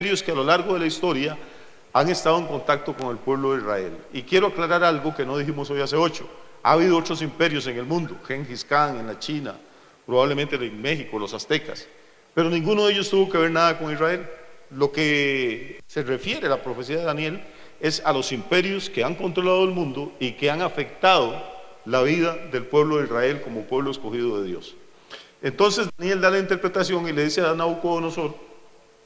imperios que a lo largo de la historia han estado en contacto con el pueblo de Israel. Y quiero aclarar algo que no dijimos hoy hace 8. Ha habido otros imperios en el mundo, Gengis Khan en la China, probablemente en México, los aztecas, pero ninguno de ellos tuvo que ver nada con Israel. Lo que se refiere a la profecía de Daniel es a los imperios que han controlado el mundo y que han afectado la vida del pueblo de Israel como pueblo escogido de Dios. Entonces Daniel da la interpretación y le dice a Nabucodonosor,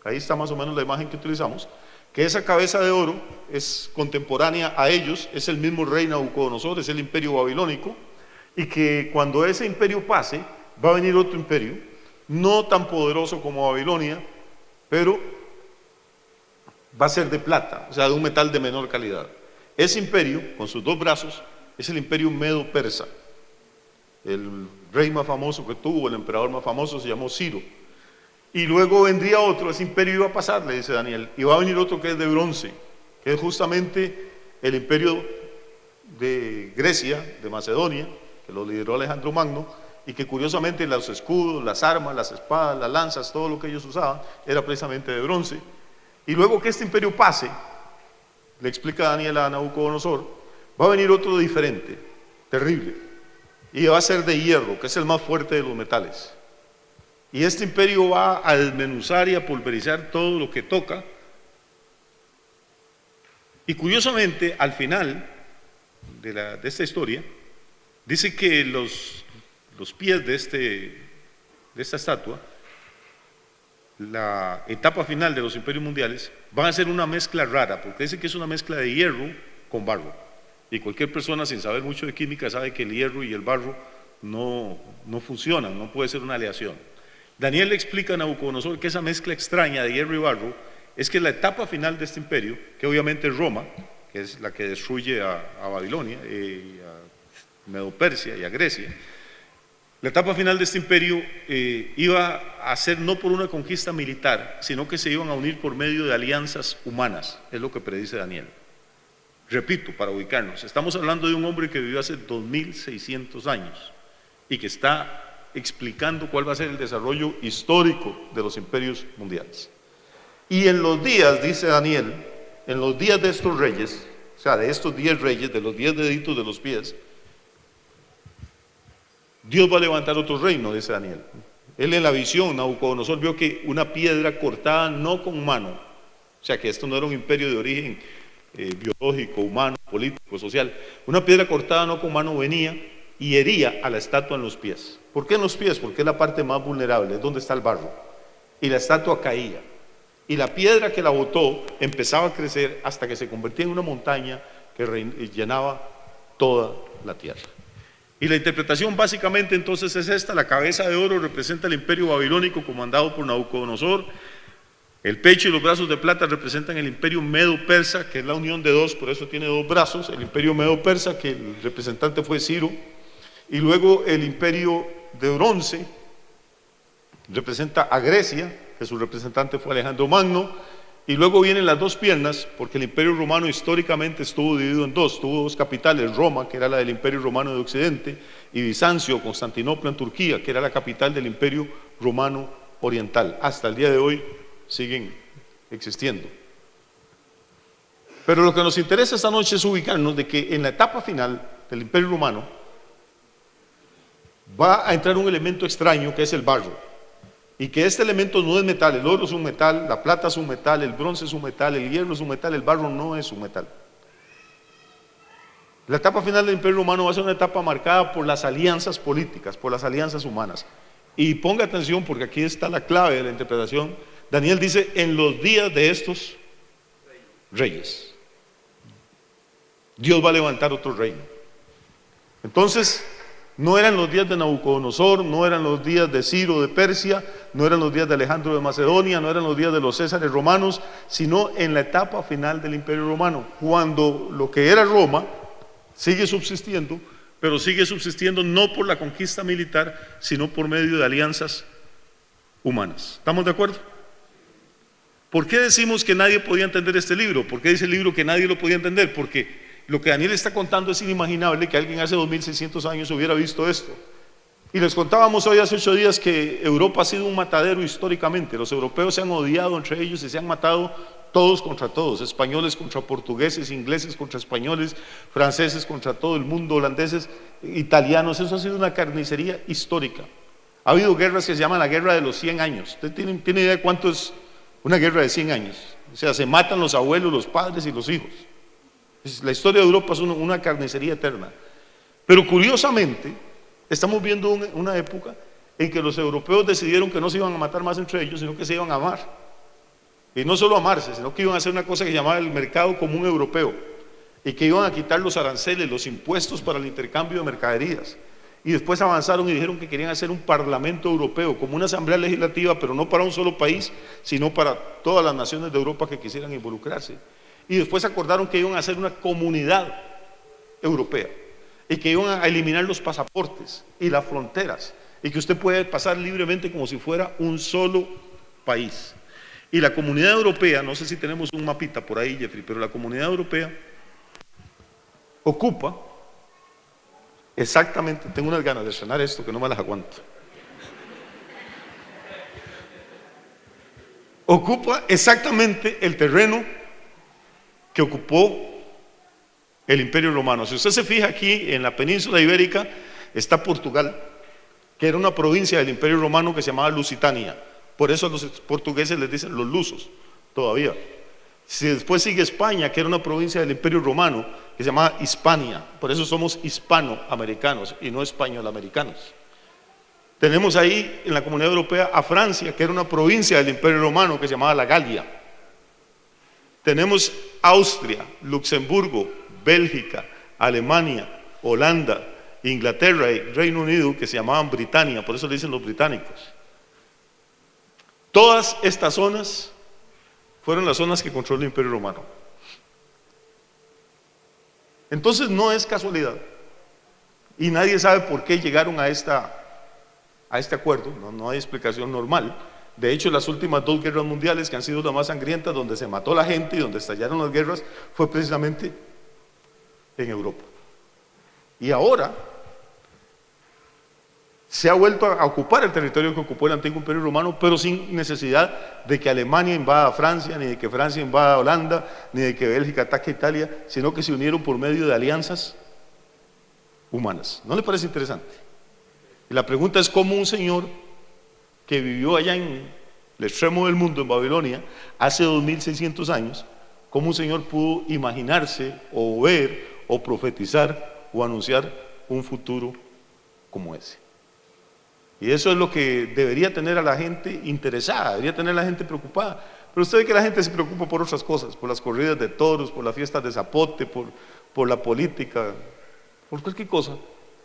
ahí está más o menos la imagen que utilizamos, que esa cabeza de oro es contemporánea a ellos, es el mismo rey Nabucodonosor, es el imperio babilónico, y que cuando ese imperio pase, va a venir otro imperio, no tan poderoso como Babilonia, pero va a ser de plata, o sea, de un metal de menor calidad. Ese imperio, con sus dos brazos, es el imperio medo-persa. El rey más famoso que tuvo, el emperador más famoso, se llamó Ciro. Y luego vendría otro, ese imperio iba a pasar, le dice Daniel, y va a venir otro que es de bronce, que es justamente el imperio de Grecia, de Macedonia, que lo lideró Alejandro Magno, y que curiosamente los escudos, las armas, las espadas, las lanzas, todo lo que ellos usaban, era precisamente de bronce. Y luego que este imperio pase, le explica Daniel a Nabucodonosor, va a venir otro diferente, terrible, y va a ser de hierro, que es el más fuerte de los metales. Y este imperio va a desmenuzar y a pulverizar todo lo que toca. Y curiosamente, al final de esta historia, dice que los pies de esta estatua, la etapa final de los imperios mundiales, van a ser una mezcla rara, porque dice que es una mezcla de hierro con barro. Y cualquier persona sin saber mucho de química sabe que el hierro y el barro no funcionan, no puede ser una aleación. Daniel le explica a Nabucodonosor que esa mezcla extraña de hierro y barro es que la etapa final de este imperio, que obviamente es Roma, que es la que destruye a Babilonia, a Medo-Persia y a Grecia, la etapa final de este imperio iba a ser no por una conquista militar, sino que se iban a unir por medio de alianzas humanas, es lo que predice Daniel. Repito, para ubicarnos, estamos hablando de un hombre que vivió hace 2600 años y que está explicando cuál va a ser el desarrollo histórico de los imperios mundiales. Y en los días, dice Daniel, en los días de estos reyes, o sea, de estos 10 reyes, de los 10 deditos de los pies, Dios va a levantar otro reino, dice Daniel. Él en la visión, Nabucodonosor, vio que una piedra cortada no con mano, o sea que esto no era un imperio de origen biológico, humano, político, social, una piedra cortada no con mano venía y hería a la estatua en los pies. ¿Por qué en los pies? Porque es la parte más vulnerable, es donde está el barro. Y la estatua caía. Y la piedra que la botó empezaba a crecer hasta que se convertía en una montaña que llenaba toda la tierra. Y la interpretación básicamente entonces es esta: la cabeza de oro representa el imperio babilónico comandado por Nabucodonosor, el pecho y los brazos de plata representan el imperio medo-persa, que es la unión de dos, por eso tiene dos brazos, el imperio medo-persa, que el representante fue Ciro, y luego el imperio de bronce representa a Grecia, que su representante fue Alejandro Magno, y luego vienen las dos piernas, porque el imperio romano históricamente estuvo dividido en dos, tuvo dos capitales, Roma, que era la del imperio romano de Occidente, y Bizancio, Constantinopla en Turquía, que era la capital del imperio romano oriental. Hasta el día de hoy siguen existiendo. Pero lo que nos interesa esta noche es ubicarnos de que en la etapa final del imperio romano va a entrar un elemento extraño que es el barro, y que este elemento no es metal. El oro es un metal, la plata es un metal, el bronce es un metal, el hierro es un metal, el barro no es un metal. La etapa final del imperio romano va a ser una etapa marcada por las alianzas políticas, por las alianzas humanas. Y ponga atención, porque aquí está la clave de la interpretación. Daniel dice: en los días de estos reyes, Dios va a levantar otro reino. Entonces, no eran los días de Nabucodonosor, no eran los días de Ciro de Persia, no eran los días de Alejandro de Macedonia, no eran los días de los Césares romanos, sino en la etapa final del imperio romano, cuando lo que era Roma sigue subsistiendo, pero sigue subsistiendo no por la conquista militar, sino por medio de alianzas humanas. ¿Estamos de acuerdo? ¿Por qué decimos que nadie podía entender este libro? ¿Por qué dice el libro que nadie lo podía entender? Porque lo que Daniel está contando es inimaginable que alguien hace 2600 años hubiera visto esto. Y les contábamos hoy hace 8 días que Europa ha sido un matadero históricamente. Los europeos se han odiado entre ellos y se han matado todos contra todos, españoles contra portugueses, ingleses contra españoles, franceses contra todo el mundo, holandeses, italianos. Eso ha sido una carnicería histórica. Ha habido guerras que se llaman la guerra de los 100 años. ¿Usted tiene idea de cuánto es una guerra de 100 años? O sea, se matan los abuelos, los padres y los hijos. La historia de Europa es una carnicería eterna. Pero curiosamente, estamos viendo una época en que los europeos decidieron que no se iban a matar más entre ellos, sino que se iban a amar. Y no solo amarse, sino que iban a hacer una cosa que llamaba el mercado común europeo, y que iban a quitar los aranceles, los impuestos para el intercambio de mercaderías. Y después avanzaron y dijeron que querían hacer un parlamento europeo, como una asamblea legislativa, pero no para un solo país, sino para todas las naciones de Europa que quisieran involucrarse. Y después acordaron que iban a hacer una comunidad europea, y que iban a eliminar los pasaportes y las fronteras, y que usted puede pasar libremente como si fuera un solo país. Y la comunidad europea, no sé si tenemos un mapita por ahí, Jeffrey, pero la comunidad europea ocupa exactamente, tengo unas ganas de sonar esto que no me las aguanto. Ocupa exactamente el terreno que ocupó el Imperio Romano. Si usted se fija aquí en la península ibérica está Portugal, que era una provincia del Imperio Romano que se llamaba Lusitania. Por eso a los portugueses les dicen los lusos todavía. Si después sigue España, que era una provincia del Imperio Romano que se llamaba Hispania, por eso somos hispanoamericanos y no españolamericanos. Tenemos ahí en la Comunidad Europea a Francia, que era una provincia del Imperio Romano que se llamaba la Galia. Tenemos Austria, Luxemburgo, Bélgica, Alemania, Holanda, Inglaterra y Reino Unido, que se llamaban Britania, por eso le dicen los británicos. Todas estas zonas fueron las zonas que controló el Imperio Romano. Entonces no es casualidad, y nadie sabe por qué llegaron a este acuerdo, no hay explicación normal. De hecho, las últimas 2 guerras mundiales, que han sido las más sangrientas, donde se mató la gente y donde estallaron las guerras, fue precisamente en Europa. Y ahora se ha vuelto a ocupar el territorio que ocupó el antiguo Imperio Romano, pero sin necesidad de que Alemania invada a Francia, ni de que Francia invada a Holanda, ni de que Bélgica ataque a Italia, sino que se unieron por medio de alianzas humanas. ¿No le parece interesante? Y la pregunta es cómo un señor que vivió allá en el extremo del mundo, en Babilonia, hace 2600 años, cómo un señor pudo imaginarse o ver o profetizar o anunciar un futuro como ese. Y eso es lo que debería tener a la gente interesada, debería tener a la gente preocupada. Pero usted ve que la gente se preocupa por otras cosas, por las corridas de toros, por las fiestas de zapote, por la política, por cualquier cosa.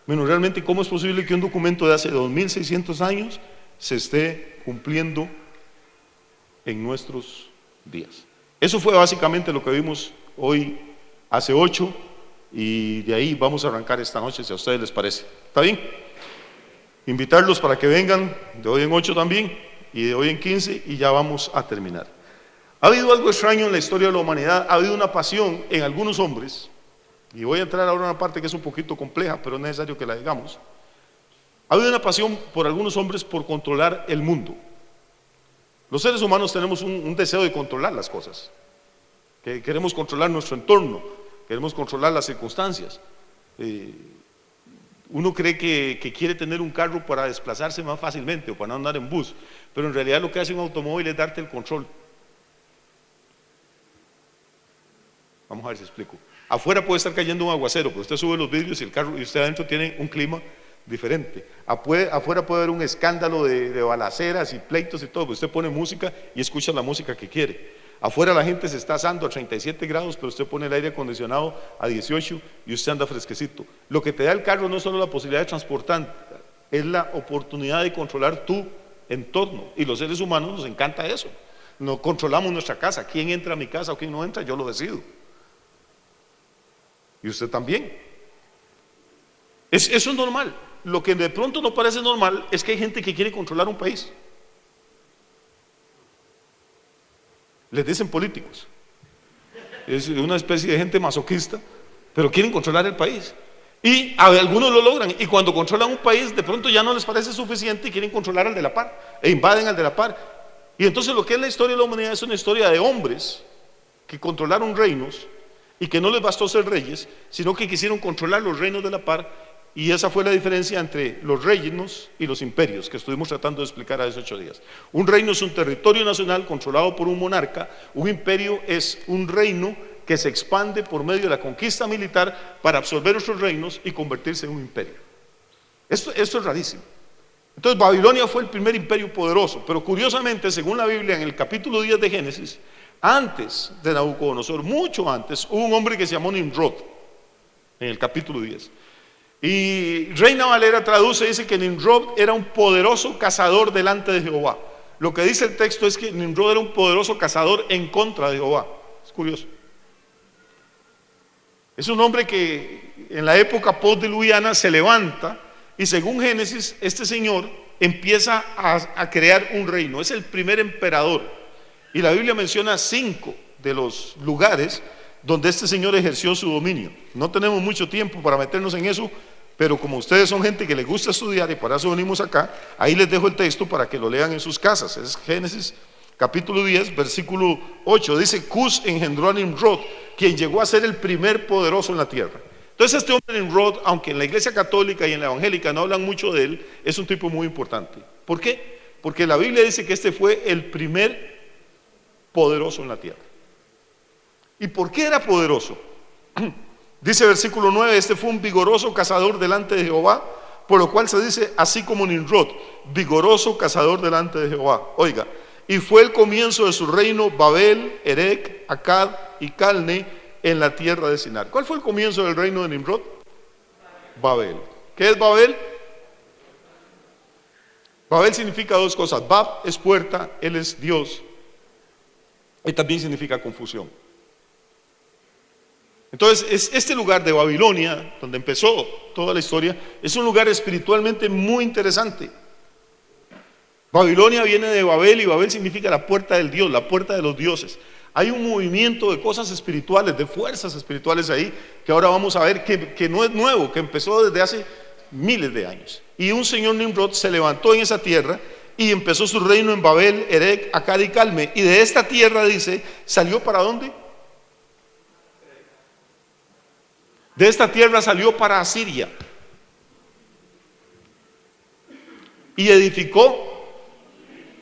Bueno, realmente, ¿cómo es posible que un documento de hace 2600 años se esté cumpliendo en nuestros días? Eso fue básicamente lo que vimos hoy, hace 8, y de ahí vamos a arrancar esta noche, si a ustedes les parece. ¿Está bien? Invitarlos para que vengan de hoy en 8 también, y de hoy en 15, y ya vamos a terminar. Ha habido algo extraño en la historia de la humanidad, ha habido una pasión en algunos hombres, y voy a entrar ahora en una parte que es un poquito compleja, pero es necesario que la digamos. Ha habido una pasión por algunos hombres por controlar el mundo. Los seres humanos tenemos un deseo de controlar las cosas, que queremos controlar nuestro entorno, queremos controlar las circunstancias. Uno cree que quiere tener un carro para desplazarse más fácilmente o para no andar en bus, pero en realidad lo que hace un automóvil es darte el control. Vamos a ver si explico. Afuera puede estar cayendo un aguacero, pero usted sube los vidrios y el carro y usted adentro tiene un clima diferente. Afuera puede haber un escándalo de balaceras y pleitos y todo, pero usted pone música y escucha la música que quiere. Afuera la gente se está asando a 37 grados, pero usted pone el aire acondicionado a 18 y usted anda fresquecito. Lo que te da el carro no es solo la posibilidad de transportar, es la oportunidad de controlar tu entorno. Y los seres humanos nos encanta eso. No controlamos nuestra casa. ¿Quién entra a mi casa o quién no entra? Yo lo decido. Y usted también. Eso es normal. Lo que de pronto no parece normal es que hay gente que quiere controlar un país. Les dicen políticos. Es una especie de gente masoquista, pero quieren controlar el país. Y algunos lo logran, y cuando controlan un país, de pronto ya no les parece suficiente y quieren controlar al de la par, e invaden al de la par. Y entonces lo que es la historia de la humanidad es una historia de hombres que controlaron reinos y que no les bastó ser reyes, sino que quisieron controlar los reinos de la par, y esa fue la diferencia entre los reinos y los imperios que estuvimos tratando de explicar hace 8 días. Un reino es un territorio nacional controlado por un monarca, un imperio es un reino que se expande por medio de la conquista militar para absorber otros reinos y convertirse en un imperio. Esto es rarísimo. Entonces Babilonia fue el primer imperio poderoso, pero curiosamente, según la Biblia, en el capítulo 10 de Génesis, antes de Nabucodonosor, mucho antes, hubo un hombre que se llamó Nimrod, en el capítulo 10. Y Reina Valera traduce, dice que Nimrod era un poderoso cazador delante de Jehová. Lo que dice el texto es que Nimrod era un poderoso cazador en contra de Jehová. Es curioso. Es un hombre que en la época postdiluviana se levanta y según Génesis, este señor empieza a crear un reino. Es el primer emperador. Y la Biblia menciona 5 de los lugares donde este señor ejerció su dominio. No tenemos mucho tiempo para meternos en eso, pero como ustedes son gente que les gusta estudiar y para eso venimos acá, ahí les dejo el texto para que lo lean en sus casas. Es Génesis capítulo 10, versículo 8. Dice: Cus engendró a Nimrod, quien llegó a ser el primer poderoso en la tierra. Entonces este hombre Nimrod, aunque en la iglesia católica y en la evangélica no hablan mucho de él, es un tipo muy importante. ¿Por qué? Porque la Biblia dice que este fue el primer poderoso en la tierra. ¿Y por qué era poderoso? Dice versículo 9: este fue un vigoroso cazador delante de Jehová, por lo cual se dice así como Nimrod, vigoroso cazador delante de Jehová. Oiga, y fue el comienzo de su reino Babel, Erec, Akkad y Calne en la tierra de Sinar. ¿Cuál fue el comienzo del reino de Nimrod? Babel. ¿Qué es Babel? Babel significa 2 cosas. Bab es puerta, él es Dios, y también significa confusión. Entonces, este lugar de Babilonia, donde empezó toda la historia, es un lugar espiritualmente muy interesante. Babilonia viene de Babel y Babel significa la puerta del Dios, la puerta de los dioses. Hay un movimiento de cosas espirituales, de fuerzas espirituales ahí, que ahora vamos a ver que no es nuevo, que empezó desde hace miles de años. Y un señor Nimrod se levantó en esa tierra y empezó su reino en Babel, Erec, Akkad y Calne. Y de esta tierra, dice, ¿salió para dónde? De esta tierra salió para Asiria y edificó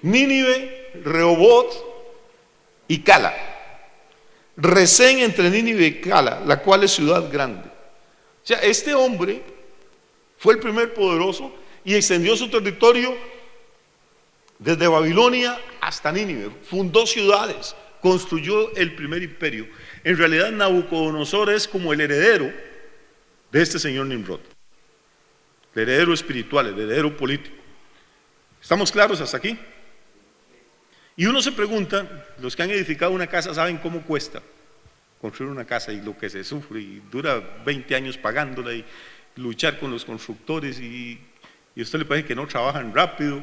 Nínive, Rehobot y Cala, Resén entre Nínive y Cala, la cual es ciudad grande. O sea, este hombre fue el primer poderoso y extendió su territorio desde Babilonia hasta Nínive, fundó ciudades, construyó el primer imperio. En realidad Nabucodonosor es como el heredero de este señor Nimrod, el heredero espiritual, el heredero político. ¿Estamos claros hasta aquí? Y uno se pregunta, los que han edificado una casa saben cómo cuesta construir una casa y lo que se sufre, y dura 20 años pagándola y luchar con los constructores y a usted le parece que no trabajan rápido.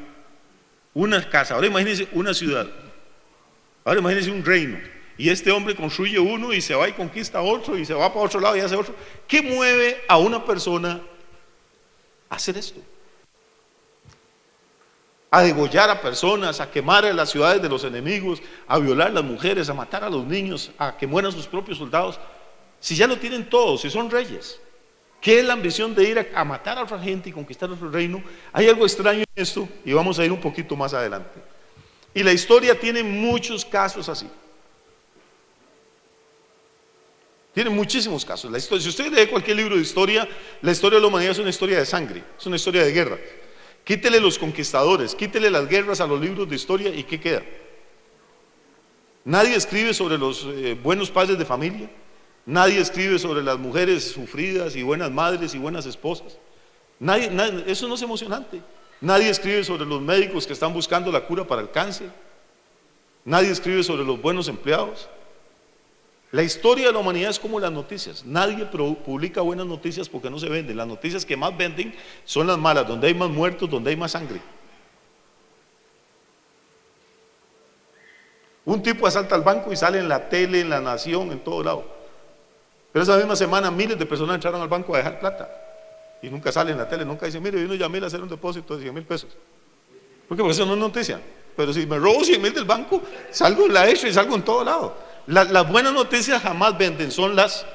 Una casa, ahora imagínense una ciudad, ahora imagínense un reino, y este hombre construye uno y se va y conquista otro y se va para otro lado y hace otro. ¿Qué mueve a una persona a hacer esto? A degollar a personas, a quemar a las ciudades de los enemigos, a violar a las mujeres, a matar a los niños, a que mueran sus propios soldados. Si ya lo tienen todos, si son reyes, ¿qué es la ambición de ir a matar a otra gente y conquistar otro reino? Hay algo extraño en esto y vamos a ir un poquito más adelante. Y la historia tiene muchos casos así. Tiene muchísimos casos. La historia, si usted lee cualquier libro de historia, la historia de la humanidad es una historia de sangre, es una historia de guerra. Quítele los conquistadores, quítele las guerras a los libros de historia y ¿qué queda? Nadie escribe sobre los buenos padres de familia, nadie escribe sobre las mujeres sufridas y buenas madres y buenas esposas. Eso no es emocionante. Nadie escribe sobre los médicos que están buscando la cura para el cáncer. Nadie escribe sobre los buenos empleados. La historia de la humanidad es como las noticias. Nadie publica buenas noticias porque no se venden. Las noticias que más venden son las malas, donde hay más muertos, donde hay más sangre. Un tipo asalta al banco y sale en la tele, en La Nación, en todo lado. Pero esa misma semana miles de personas entraron al banco a dejar plata. y nunca sale en la tele, nunca dice, mire, vino Yamil a hacer un depósito de 100,000 pesos. Porque por eso no es noticia. Pero si me robo 100,000 del banco, salgo en la Extra y salgo en todo lado. Las buenas noticias jamás venden, son las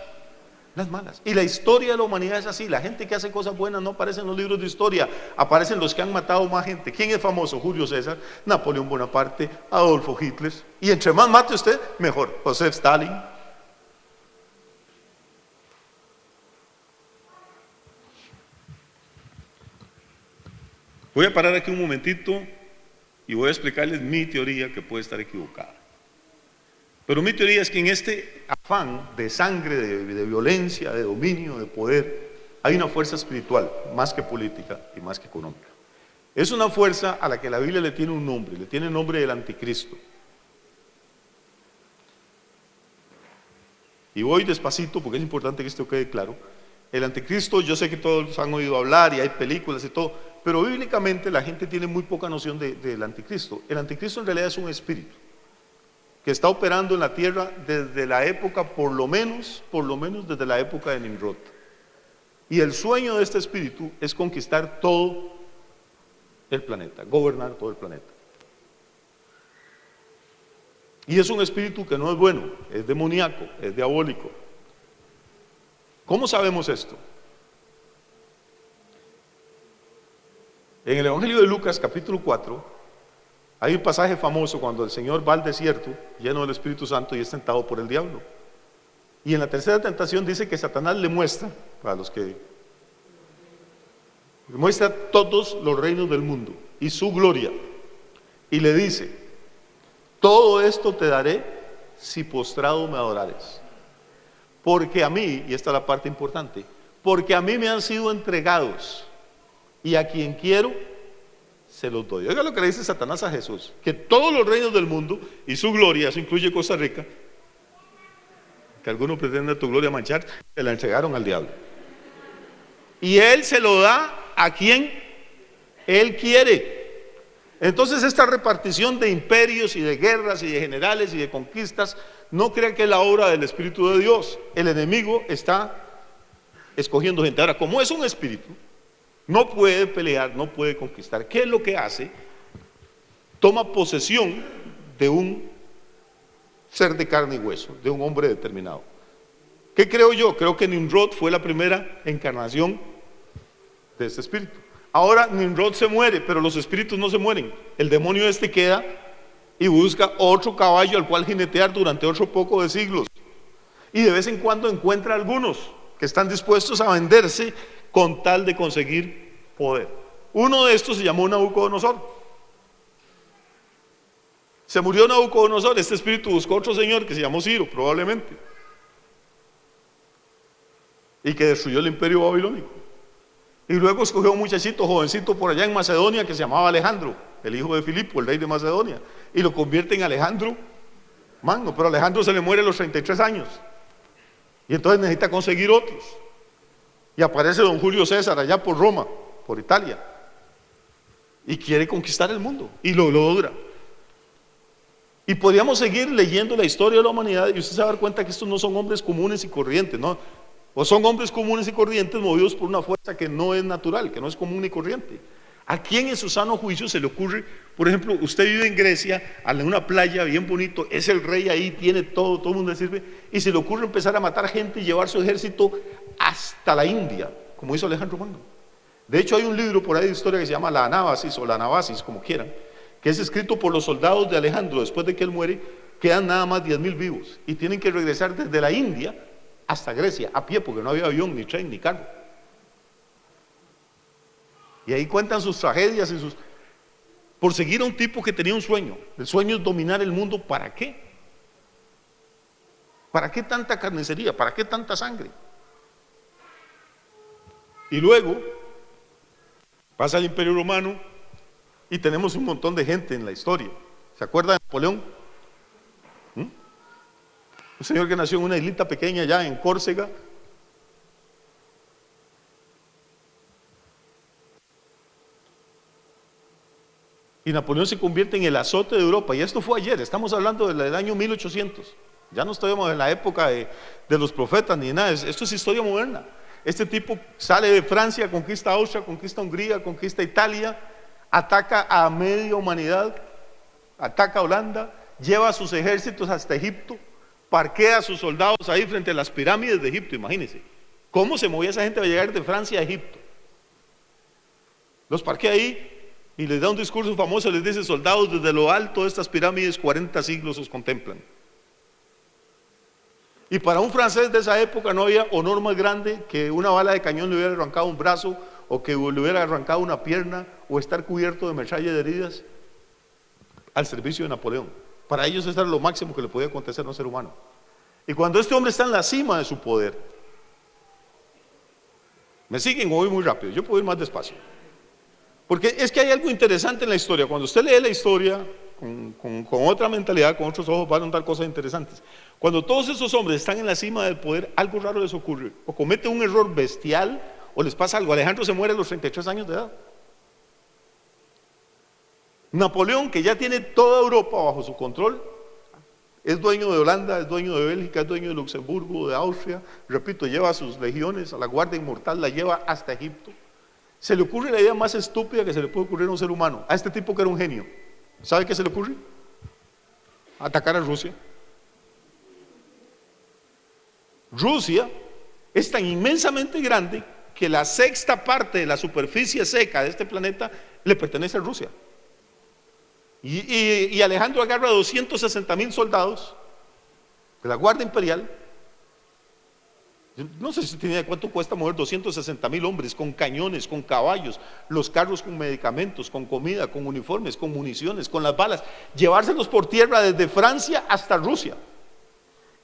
malas. Y la historia de la humanidad es así. La gente que hace cosas buenas no aparece en los libros de historia, aparecen los que han matado más gente. ¿Quién es famoso? Julio César, Napoleón Bonaparte, Adolfo Hitler. Y entre más mate usted, mejor. Joseph Stalin. Voy a parar aquí un momentito y voy a explicarles mi teoría, que puede estar equivocada. Pero mi teoría es que en este afán de sangre, de violencia, de dominio, de poder, hay una fuerza espiritual, más que política y más que económica. Es una fuerza a la que la Biblia le tiene un nombre, le tiene el nombre del anticristo. Y voy despacito porque es importante que esto quede claro. El anticristo, yo sé que todos han oído hablar y hay películas y todo, pero bíblicamente la gente tiene muy poca noción del anticristo. El anticristo en realidad es un espíritu que está operando en la tierra desde la época, por lo menos desde la época de Nimrod. Y el sueño de este espíritu es conquistar todo el planeta, gobernar todo el planeta. Y es un espíritu que no es bueno, es demoníaco, es diabólico. ¿Cómo sabemos esto? En el Evangelio de Lucas, capítulo 4, hay un pasaje famoso cuando el Señor va al desierto, lleno del Espíritu Santo, y es tentado por el diablo. Y en la tercera tentación dice que Satanás le muestra, para los que... le muestra todos los reinos del mundo y su gloria. Y le dice, todo esto te daré si postrado me adorares. Porque a mí, y esta es la parte importante, porque a mí me han sido entregados, y a quien quiero, se los doy. Oiga lo que le dice Satanás a Jesús, que todos los reinos del mundo y su gloria, eso incluye Costa Rica, que algunos pretenden tu gloria manchar, se la entregaron al diablo. Y él se lo da a quien él quiere. Entonces esta repartición de imperios y de guerras y de generales y de conquistas, no crean que es la obra del Espíritu de Dios. El enemigo está escogiendo gente. Ahora, como es un espíritu, no puede pelear, no puede conquistar. ¿Qué es lo que hace? Toma posesión de un ser de carne y hueso, de un hombre determinado. ¿Qué creo yo? Creo que Nimrod fue la primera encarnación de este espíritu. Ahora Nimrod se muere, pero los espíritus no se mueren. El demonio este queda y busca otro caballo al cual jinetear durante otro poco de siglos. Y de vez en cuando encuentra algunos que están dispuestos a venderse con tal de conseguir poder. Uno de estos se llamó Nabucodonosor. Se murió Nabucodonosor, este espíritu buscó otro señor que se llamó Ciro, probablemente, y que destruyó el imperio babilónico. Y luego escogió un muchachito, jovencito por allá en Macedonia, que se llamaba Alejandro, el hijo de Filipo, el rey de Macedonia, y lo convierte en Alejandro Magno. Pero Alejandro se le muere a los 33 años, y entonces necesita conseguir otros. Y aparece don Julio César allá por Roma, por Italia, y quiere conquistar el mundo, y lo logra. Y podríamos seguir leyendo la historia de la humanidad, y usted se va a dar cuenta que estos no son hombres comunes y corrientes, ¿no? O son hombres comunes y corrientes movidos por una fuerza que no es natural, que no es común y corriente. ¿A quién en su sano juicio se le ocurre? Por ejemplo, usted vive en Grecia, en una playa bien bonito, es el rey ahí, tiene todo el mundo le sirve, y se le ocurre empezar a matar gente y llevar su ejército hasta la India, como hizo Alejandro Magno. De hecho, hay un libro por ahí de historia que se llama La Anábasis, o La Anabasis, como quieran, que es escrito por los soldados de Alejandro. Después de que él muere, quedan nada más 10,000 vivos, y tienen que regresar desde la India hasta Grecia, a pie, porque no había avión, ni tren, ni carro. Y ahí cuentan sus tragedias y por seguir a un tipo que tenía un sueño. El sueño es dominar el mundo. ¿Para qué? ¿Para qué tanta carnicería? ¿Para qué tanta sangre? Y luego pasa el Imperio Romano y tenemos un montón de gente en la historia. ¿Se acuerda de Napoleón? Un señor que nació en una islita pequeña allá en Córcega. Y Napoleón se convierte en el azote de Europa. Y esto fue ayer, estamos hablando del año 1800. Ya no estamos en la época de los profetas ni nada, esto es historia moderna. Este tipo sale de Francia, conquista Austria, conquista Hungría, conquista Italia, ataca a media humanidad, ataca a Holanda, lleva a sus ejércitos hasta Egipto, parquea a sus soldados ahí frente a las pirámides de Egipto. Imagínense cómo se movía esa gente a llegar de Francia a Egipto. Los parquea ahí y les da un discurso famoso, les dice: soldados, desde lo alto de estas pirámides 40 siglos os contemplan. Y para un francés de esa época no había honor más grande que una bala de cañón le hubiera arrancado un brazo, o que le hubiera arrancado una pierna, o estar cubierto de metralla de heridas al servicio de Napoleón. Para ellos eso era lo máximo que le podía acontecer a un ser humano. Y cuando este hombre está en la cima de su poder, ¿me siguen o voy muy rápido? Yo puedo ir más despacio. Porque es que hay algo interesante en la historia. Cuando usted lee la historia con otra mentalidad, con otros ojos, van a notar cosas interesantes. Cuando todos esos hombres están en la cima del poder, algo raro les ocurre. O cometen un error bestial, o les pasa algo. Alejandro se muere a los 33 años de edad. Napoleón, que ya tiene toda Europa bajo su control, es dueño de Holanda, es dueño de Bélgica, es dueño de Luxemburgo, de Austria, repito, lleva a sus legiones, a la Guardia Inmortal, la lleva hasta Egipto. Se le ocurre la idea más estúpida que se le puede ocurrir a un ser humano, a este tipo que era un genio. ¿Sabe qué se le ocurre? Atacar a Rusia. Rusia es tan inmensamente grande que la sexta parte de la superficie seca de este planeta le pertenece a Rusia. Y Alejandro agarra 260,000 soldados de la Guardia Imperial. No sé si tiene idea de cuánto cuesta mover 260,000 hombres con cañones, con caballos, los carros con medicamentos, con comida, con uniformes, con municiones, con las balas, llevárselos por tierra desde Francia hasta Rusia.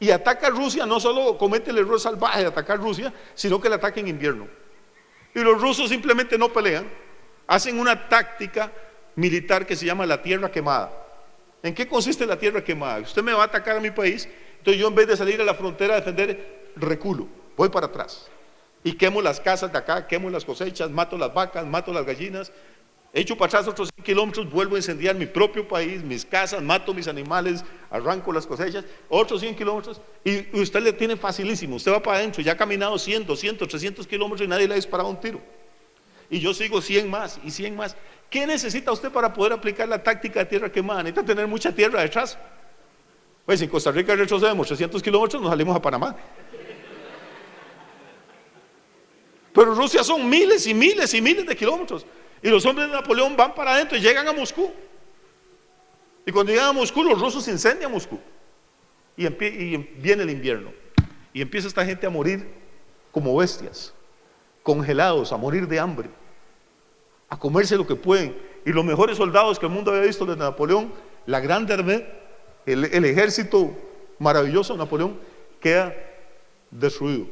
Y ataca a Rusia, no solo comete el error salvaje de atacar a Rusia, sino que la ataca en invierno. Y los rusos simplemente no pelean, hacen una táctica militar que se llama la tierra quemada. ¿En qué consiste la tierra quemada? Usted me va a atacar a mi país, entonces yo en vez de salir a la frontera a defender, reculo, voy para atrás y quemo las casas de acá, quemo las cosechas, mato las vacas, mato las gallinas, echo para atrás otros 100 kilómetros, vuelvo a incendiar mi propio país, mis casas, mato mis animales, arranco las cosechas, otros 100 kilómetros, y usted le tiene facilísimo. Usted va para adentro, ya ha caminado 100, 200, 300 kilómetros y nadie le ha disparado un tiro, y yo sigo 100 más y 100 más. ¿Qué necesita usted para poder aplicar la táctica de tierra quemada? Necesita tener mucha tierra detrás. Pues en Costa Rica retrocedemos 300 kilómetros, nos salimos a Panamá. Pero Rusia son miles y miles y miles de kilómetros. Y los hombres de Napoleón van para adentro y llegan a Moscú. Y cuando llegan a Moscú, los rusos incendian Moscú. Y viene el invierno. Y empieza esta gente a morir como bestias, congelados, a morir de hambre, a comerse lo que pueden. Y los mejores soldados que el mundo había visto desde Napoleón, la Grande Armée, el ejército maravilloso de Napoleón, queda destruido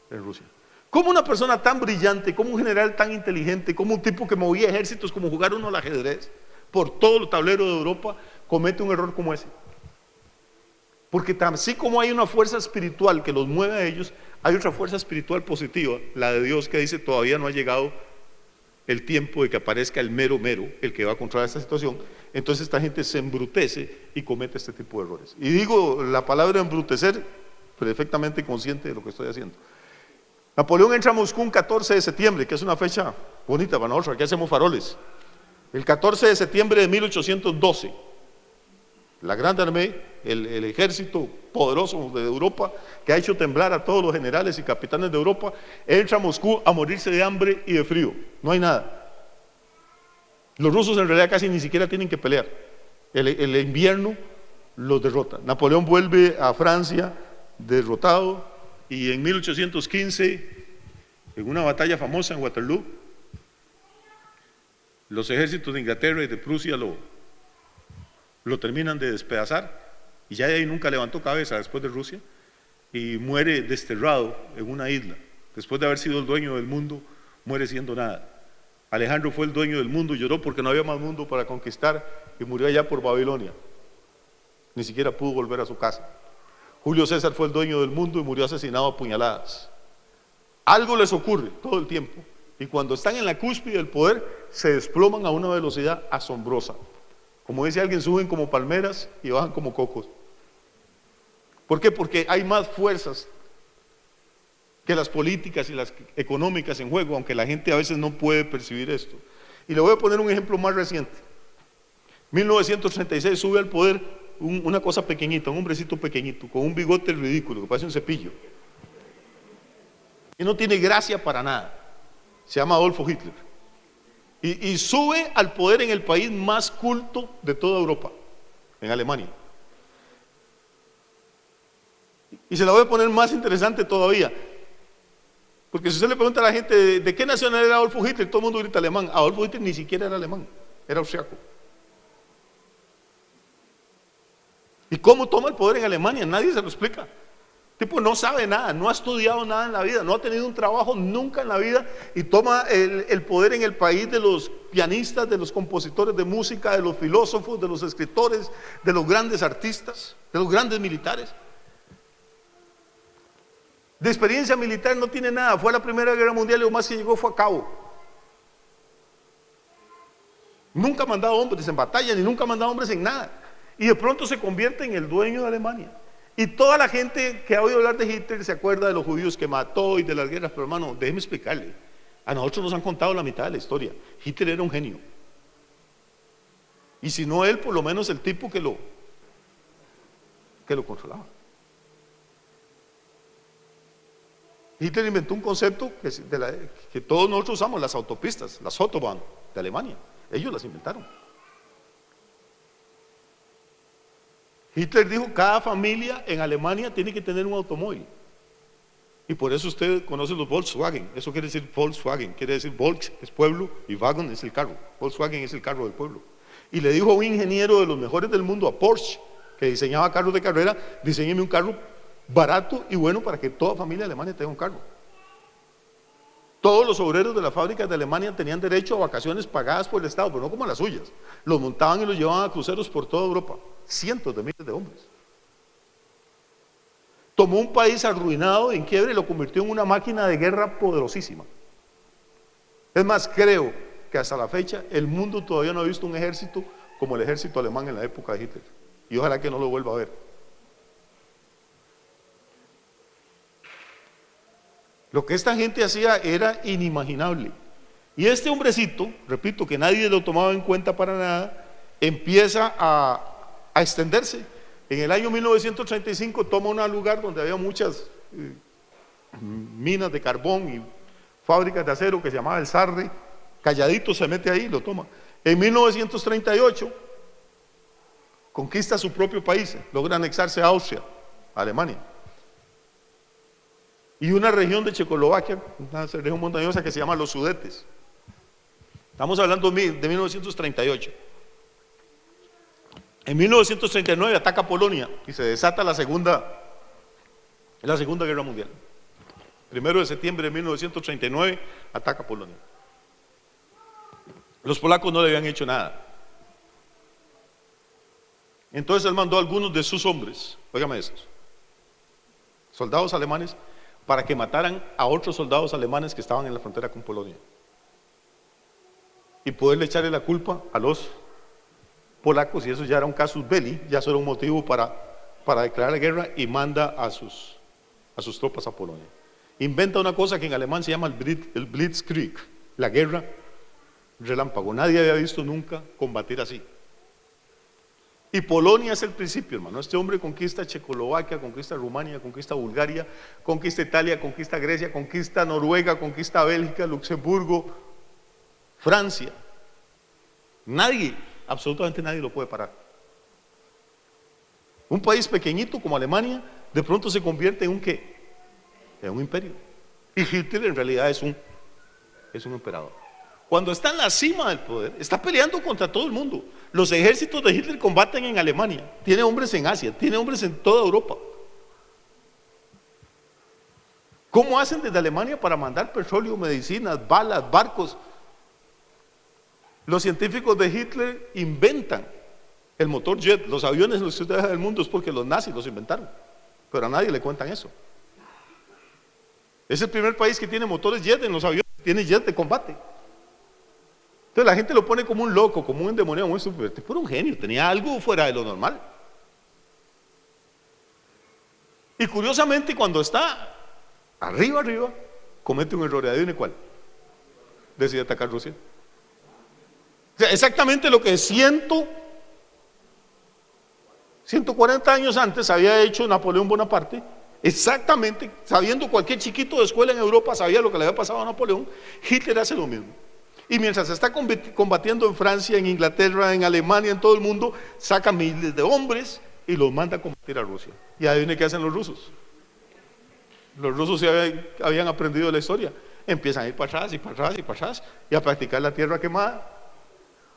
en Rusia. ¿Cómo una persona tan brillante, como un general tan inteligente, como un tipo que movía ejércitos como jugar uno al ajedrez por todo el tablero de Europa, comete un error como ese? Porque así como hay una fuerza espiritual que los mueve a ellos, hay otra fuerza espiritual positiva, la de Dios, que dice: todavía no ha llegado el tiempo de que aparezca el mero mero, el que va a controlar esta situación. Entonces esta gente se embrutece y comete este tipo de errores. Y digo la palabra embrutecer perfectamente consciente de lo que estoy haciendo. Napoleón entra a Moscú un 14 de septiembre, que es una fecha bonita para nosotros, aquí hacemos faroles. El 14 de septiembre de 1812, la Grande Armée, el ejército poderoso de Europa, que ha hecho temblar a todos los generales y capitanes de Europa, entra a Moscú a morirse de hambre y de frío. No hay nada. Los rusos en realidad casi ni siquiera tienen que pelear. El invierno los derrota. Napoleón vuelve a Francia derrotado, y en 1815, en una batalla famosa en Waterloo, los ejércitos de Inglaterra y de Prusia lo terminan de despedazar, y ya de ahí nunca levantó cabeza después de Rusia, y muere desterrado en una isla. Después de haber sido el dueño del mundo, muere siendo nada. Alejandro fue el dueño del mundo, lloró porque no había más mundo para conquistar, y murió allá por Babilonia. Ni siquiera pudo volver a su casa. Julio César fue el dueño del mundo y murió asesinado a puñaladas. Algo les ocurre todo el tiempo, y cuando están en la cúspide del poder, se desploman a una velocidad asombrosa. Como dice alguien, suben como palmeras y bajan como cocos. ¿Por qué? Porque hay más fuerzas que las políticas y las económicas en juego, aunque la gente a veces no puede percibir esto. Y le voy a poner un ejemplo más reciente. 1936 sube al poder una cosa pequeñita, un hombrecito pequeñito, con un bigote ridículo, que parece un cepillo. Y no tiene gracia para nada. Se llama Adolfo Hitler. Y sube al poder en el país más culto de toda Europa, en Alemania. Y se la voy a poner más interesante todavía. Porque si usted le pregunta a la gente, ¿de qué nacionalidad era Adolfo Hitler? Todo el mundo grita alemán. Adolfo Hitler ni siquiera era alemán, era austriaco. ¿Y cómo toma el poder en Alemania? Nadie se lo explica. El tipo no sabe nada, no ha estudiado nada en la vida, no ha tenido un trabajo nunca en la vida y toma el poder en el país de los pianistas, de los compositores de música, de los filósofos, de los escritores, de los grandes artistas, de los grandes militares. De experiencia militar no tiene nada, fue a la Primera Guerra Mundial y lo más que llegó fue a cabo. Nunca ha mandado hombres en batalla, ni nunca ha mandado hombres en nada. Y de pronto se convierte en el dueño de Alemania. Y toda la gente que ha oído hablar de Hitler se acuerda de los judíos que mató y de las guerras, pero hermano, déjeme explicarle. A nosotros nos han contado la mitad de la historia. Hitler era un genio. Y si no él, por lo menos el tipo que lo controlaba. Hitler inventó un concepto que todos nosotros usamos, las autopistas, las Autobahn de Alemania. Ellos las inventaron. Hitler dijo, cada familia en Alemania tiene que tener un automóvil. Y por eso usted conoce los Volkswagen. Eso quiere decir Volkswagen, quiere decir Volks es pueblo y Wagen es el carro. Volkswagen es el carro del pueblo. Y le dijo a un ingeniero de los mejores del mundo, a Porsche, que diseñaba carros de carrera, diseñeme un carro barato y bueno para que toda familia alemana tenga un carro. Todos los obreros de las fábricas de Alemania tenían derecho a vacaciones pagadas por el Estado, pero no como las suyas. Los montaban y los llevaban a cruceros por toda Europa. Cientos de miles de hombres. Tomó un país arruinado, en quiebre, y lo convirtió en una máquina de guerra poderosísima. Es más, creo que hasta la fecha el mundo todavía no ha visto un ejército como el ejército alemán en la época de Hitler. Y ojalá que no lo vuelva a ver. Lo que esta gente hacía era inimaginable. Y este hombrecito, repito, que nadie lo tomaba en cuenta para nada, empieza a extenderse. En el año 1935 toma un lugar donde había muchas minas de carbón y fábricas de acero que se llamaba el Sarre. Calladito se mete ahí y lo toma. En 1938 conquista su propio país, logra anexarse a Austria, a Alemania. Y una región de Checoslovaquia, una región montañosa que se llama los Sudetes. Estamos hablando de 1938. En 1939 ataca Polonia y se desata la Segunda Guerra Mundial. 1 de septiembre de 1939 ataca Polonia. Los polacos no le habían hecho nada. Entonces él mandó a algunos de sus hombres, óigame esto, soldados alemanes, para que mataran a otros soldados alemanes que estaban en la frontera con Polonia. Y poderle echarle la culpa a los polacos, y eso ya era un casus belli, ya eso era un motivo para declarar la guerra, y manda a sus tropas a Polonia. Inventa una cosa que en alemán se llama el Blitzkrieg, la guerra relámpago. Nadie había visto nunca combatir así. Y Polonia es el principio, hermano. Este hombre conquista Checoslovaquia, conquista Rumania, conquista Bulgaria, conquista Italia, conquista Grecia, conquista Noruega, conquista Bélgica, Luxemburgo, Francia. Nadie, absolutamente nadie lo puede parar. Un país pequeñito como Alemania de pronto se convierte en un ¿qué? En un imperio. Y Hitler en realidad es un emperador. Cuando está en la cima del poder, está peleando contra todo el mundo. Los ejércitos de Hitler combaten en Alemania, tiene hombres en Asia, tiene hombres en toda Europa. ¿Cómo hacen desde Alemania para mandar petróleo, medicinas, balas, barcos? Los científicos de Hitler inventan el motor jet, los aviones en los que usted deja del mundo es porque los nazis los inventaron, pero a nadie le cuentan eso. Es el primer país que tiene motores jet en los aviones, tiene jet de combate. Entonces la gente lo pone como un loco, como un endemoniado, muy súper, este fue un genio, tenía algo fuera de lo normal. Y curiosamente cuando está arriba, comete un error. ¿Adivine cuál? Decide atacar Rusia. O sea, exactamente lo que 140 años antes había hecho Napoleón Bonaparte, exactamente, sabiendo cualquier chiquito de escuela en Europa sabía lo que le había pasado a Napoleón, Hitler hace lo mismo. Y mientras se está combatiendo en Francia, en Inglaterra, en Alemania, en todo el mundo, saca miles de hombres y los manda a combatir a Rusia. Y adivine qué hacen los rusos. Los rusos se habían aprendido de la historia. Empiezan a ir para atrás y para atrás y para atrás y a practicar la tierra quemada,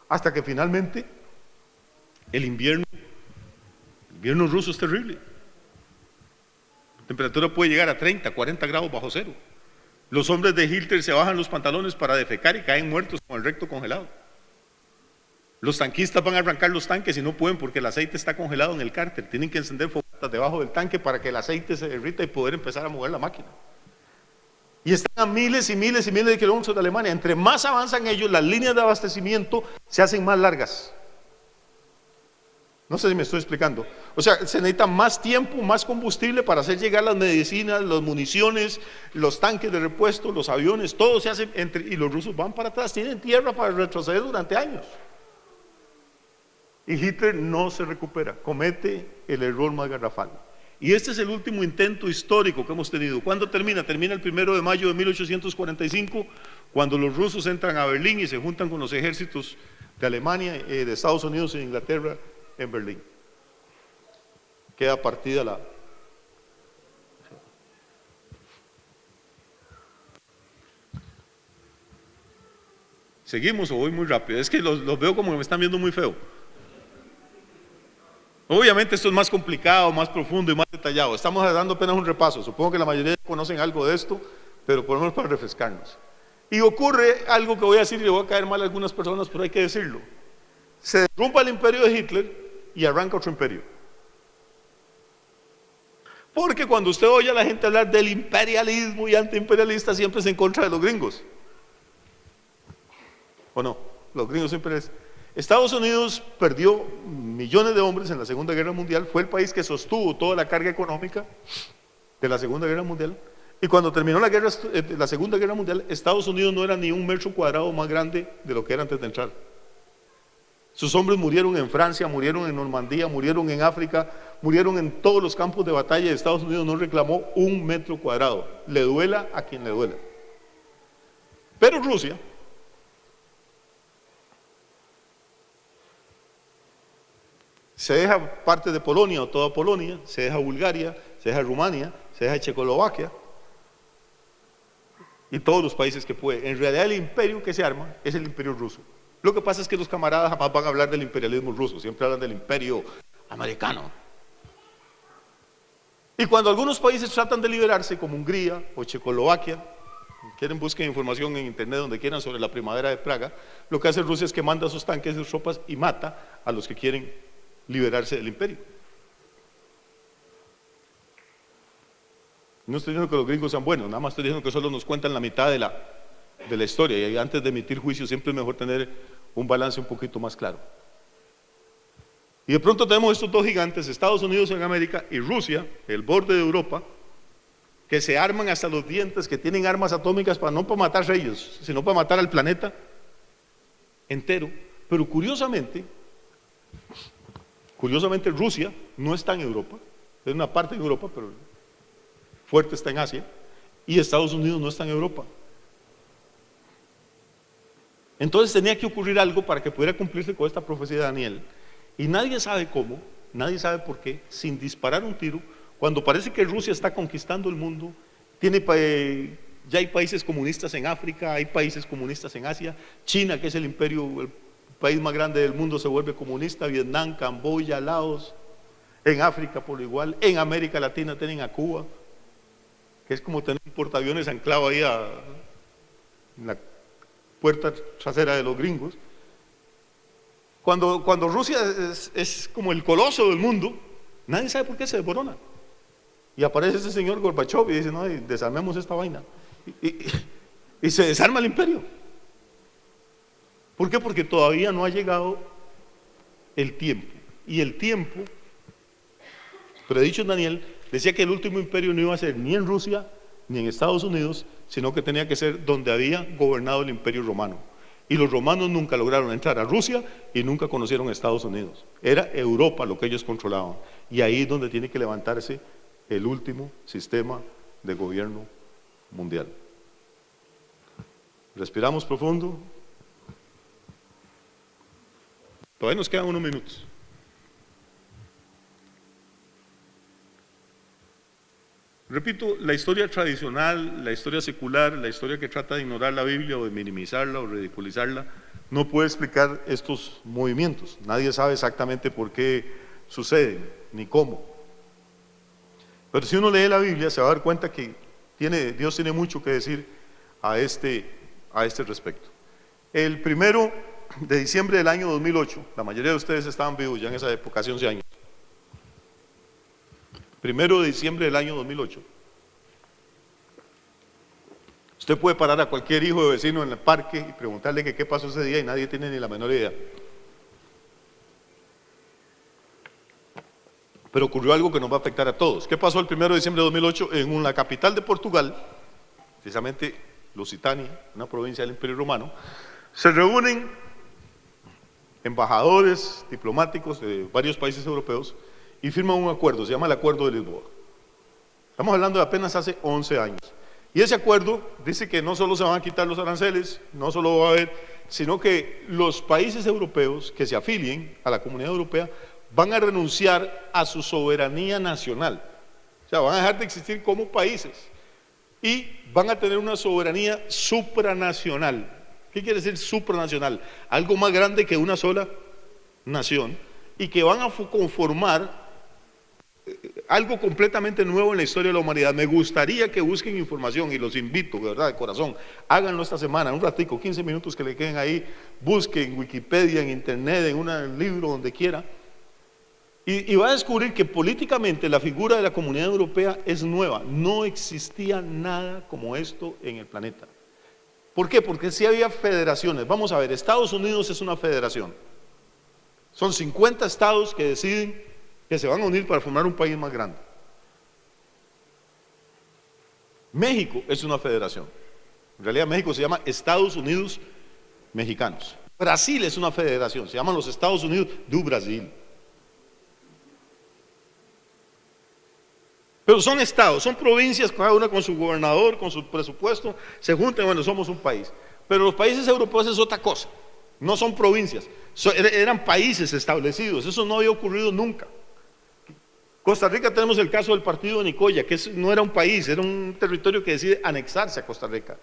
hasta que finalmente el invierno ruso es terrible. La temperatura puede llegar a 30, 40 grados bajo cero. Los hombres de Hitler se bajan los pantalones para defecar y caen muertos con el recto congelado. Los tanquistas van a arrancar los tanques y no pueden porque el aceite está congelado en el cárter. Tienen que encender fogatas debajo del tanque para que el aceite se derrita y poder empezar a mover la máquina. Y están a miles y miles y miles de kilómetros de Alemania. Entre más avanzan ellos, las líneas de abastecimiento se hacen más largas. No sé si me estoy explicando. O sea, se necesita más tiempo, más combustible para hacer llegar las medicinas, las municiones, los tanques de repuesto, los aviones, todo se hace y los rusos van para atrás, tienen tierra para retroceder durante años. Y Hitler no se recupera, comete el error más garrafal. Y este es el último intento histórico que hemos tenido. ¿Cuándo termina? Termina el 1 de mayo de 1845, cuando los rusos entran a Berlín y se juntan con los ejércitos de Alemania, de Estados Unidos e Inglaterra en Berlín. Queda partida la... ¿Seguimos o voy muy rápido? Es que los veo como que me están viendo muy feo. Obviamente esto es más complicado, más profundo y más detallado. Estamos dando apenas un repaso. Supongo que la mayoría conocen algo de esto, pero por lo menos para refrescarnos. Y ocurre algo que voy a decir y le voy a caer mal a algunas personas, pero hay que decirlo. Se derrumba el imperio de Hitler y arranca otro imperio. Porque cuando usted oye a la gente hablar del imperialismo y antiimperialista, siempre es en contra de los gringos. ¿O no? Los gringos siempre es... Estados Unidos perdió millones de hombres en la Segunda Guerra Mundial, fue el país que sostuvo toda la carga económica de la Segunda Guerra Mundial, y cuando terminó la Segunda Guerra Mundial, Estados Unidos no era ni un metro cuadrado más grande de lo que era antes de entrar. Sus hombres murieron en Francia, murieron en Normandía, murieron en África, murieron en todos los campos de batalla, y Estados Unidos no reclamó un metro cuadrado, le duela a quien le duela. Pero Rusia se deja parte de Polonia o toda Polonia, se deja Bulgaria, se deja Rumania, se deja Checoslovaquia y todos los países que puede. En realidad el imperio que se arma es el imperio ruso. Lo que pasa es que los camaradas jamás van a hablar del imperialismo ruso, siempre hablan del imperio americano. Y cuando algunos países tratan de liberarse, como Hungría o Checoslovaquia, quieren buscar información en internet donde quieran sobre la primavera de Praga, lo que hace Rusia es que manda sus tanques y sus tropas y mata a los que quieren liberarse del imperio. No estoy diciendo que los gringos sean buenos, nada más estoy diciendo que solo nos cuentan la mitad de la historia, y antes de emitir juicio siempre es mejor tener un balance un poquito más claro. Y de pronto tenemos estos dos gigantes, Estados Unidos en América y Rusia, el borde de Europa, que se arman hasta los dientes, que tienen armas atómicas no para matarse a ellos, sino para matar al planeta entero. Pero curiosamente Rusia no está en Europa, es una parte de Europa, pero fuerte está en Asia, y Estados Unidos no está en Europa. Entonces tenía que ocurrir algo para que pudiera cumplirse con esta profecía de Daniel, y nadie sabe cómo, nadie sabe por qué, sin disparar un tiro, cuando parece que Rusia está conquistando el mundo, ya hay países comunistas en África, hay países comunistas en Asia, China, que es el imperio, el país más grande del mundo, se vuelve comunista, Vietnam, Camboya, Laos, en África por igual, en América Latina tienen a Cuba, que es como tener un portaaviones anclado ahí en la puerta trasera de los gringos. Cuando Rusia es como el coloso del mundo, nadie sabe por qué se desborona. Y aparece ese señor Gorbachev y dice, no, desarmemos esta vaina. Y se desarma el imperio. ¿Por qué? Porque todavía no ha llegado el tiempo. Y el tiempo, predicho en Daniel, decía que el último imperio no iba a ser ni en Rusia, ni en Estados Unidos, sino que tenía que ser donde había gobernado el Imperio Romano. Y los romanos nunca lograron entrar a Rusia y nunca conocieron a Estados Unidos. Era Europa lo que ellos controlaban. Y ahí es donde tiene que levantarse el último sistema de gobierno mundial. Respiramos profundo. Todavía nos quedan unos minutos. Repito, la historia tradicional, la historia secular, la historia que trata de ignorar la Biblia o de minimizarla o ridiculizarla, no puede explicar estos movimientos. Nadie sabe exactamente por qué suceden, ni cómo. Pero si uno lee la Biblia, se va a dar cuenta que Dios tiene mucho que decir a este respecto. El 1 de diciembre del año 2008, la mayoría de ustedes estaban vivos ya en esa época, hace 11 años. 1 de diciembre del año 2008. Usted puede parar a cualquier hijo de vecino en el parque y preguntarle qué pasó ese día y nadie tiene ni la menor idea. Pero ocurrió algo que nos va a afectar a todos. ¿Qué pasó el 1 de diciembre de 2008? En la capital de Portugal, precisamente Lusitania, una provincia del Imperio Romano, se reúnen embajadores diplomáticos de varios países europeos y firman un acuerdo, se llama el Acuerdo de Lisboa. Estamos hablando de apenas hace 11 años. Y ese acuerdo dice que no solo se van a quitar los aranceles, no solo va a haber, sino que los países europeos que se afilien a la Comunidad Europea van a renunciar a su soberanía nacional. O sea, van a dejar de existir como países y van a tener una soberanía supranacional. ¿Qué quiere decir supranacional? Algo más grande que una sola nación y que van a conformar algo completamente nuevo en la historia de la humanidad. Me gustaría que busquen información y los invito, de verdad, de corazón, háganlo esta semana, un ratico, 15 minutos que le queden ahí, busquen en Wikipedia, en internet, en un libro, donde quiera, y va a descubrir que políticamente la figura de la Comunidad Europea es nueva. No existía nada como esto en el planeta. ¿Por qué? Porque sí había federaciones. Vamos a ver, Estados Unidos es una federación. Son 50 estados que deciden que se van a unir para formar un país más grande. México es una federación. En realidad México se llama Estados Unidos Mexicanos. Brasil es una federación, se llaman los Estados Unidos do Brasil. Pero son estados, son provincias, cada una con su gobernador, con su presupuesto, se juntan, bueno, somos un país. Pero los países europeos es otra cosa, no son provincias, eran países establecidos, eso no había ocurrido nunca. Costa Rica tenemos el caso del partido de Nicoya, que no era un país, era un territorio que decide anexarse a Costa Rica.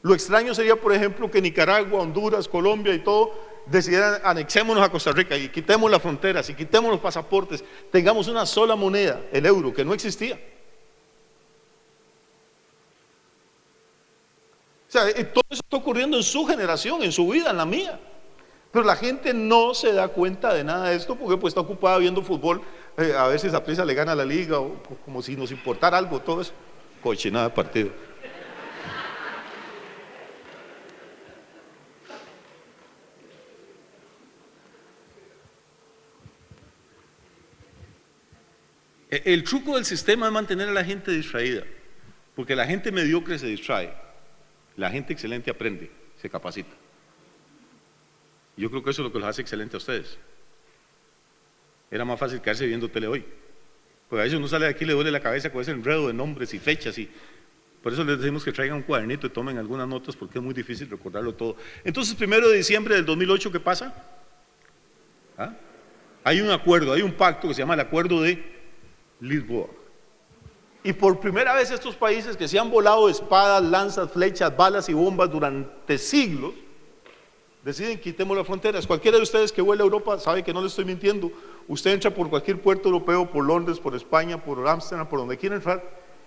Lo extraño sería, por ejemplo, que Nicaragua, Honduras, Colombia y todo decidieran anexémonos a Costa Rica y quitemos las fronteras y quitemos los pasaportes, tengamos una sola moneda, el euro, que no existía. O sea, todo eso está ocurriendo en su generación, en su vida, en la mía. Pero la gente no se da cuenta de nada de esto porque pues está ocupada viendo fútbol, a ver si Saprissa le gana a la liga o como si nos importara algo, todo eso. Cochinada de partido. El truco del sistema es mantener a la gente distraída, porque la gente mediocre se distrae, la gente excelente aprende, se capacita. Yo creo que eso es lo que los hace excelentes a ustedes. Era más fácil quedarse viendo tele hoy, porque a veces uno sale de aquí y le duele la cabeza con ese enredo de nombres y fechas, y por eso les decimos que traigan un cuadernito y tomen algunas notas, porque es muy difícil recordarlo todo. Entonces, 1 de diciembre del 2008, ¿qué pasa? Hay un acuerdo, hay un pacto que se llama el Acuerdo de Lisboa. Y por primera vez estos países que se han volado espadas, lanzas, flechas, balas y bombas durante siglos, deciden quitemos las fronteras. Cualquiera de ustedes que vuela a Europa sabe que no le estoy mintiendo. Usted entra por cualquier puerto europeo, por Londres, por España, por Ámsterdam, por donde quiera entrar,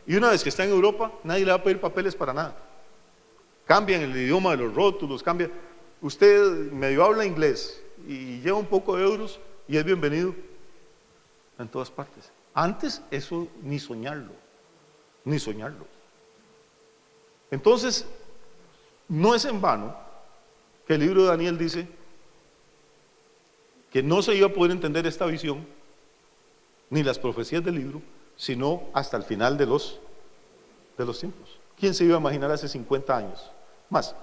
y una vez que está en Europa, nadie le va a pedir papeles para nada. Cambian el idioma de los rótulos, cambian. Usted medio habla inglés y lleva un poco de euros y es bienvenido en todas partes. Antes eso ni soñarlo, ni soñarlo. Entonces, no es en vano que el libro de Daniel dice que no se iba a poder entender esta visión, ni las profecías del libro, sino hasta el final de los de los tiempos. ¿Quién se iba a imaginar hace 50 años? Más.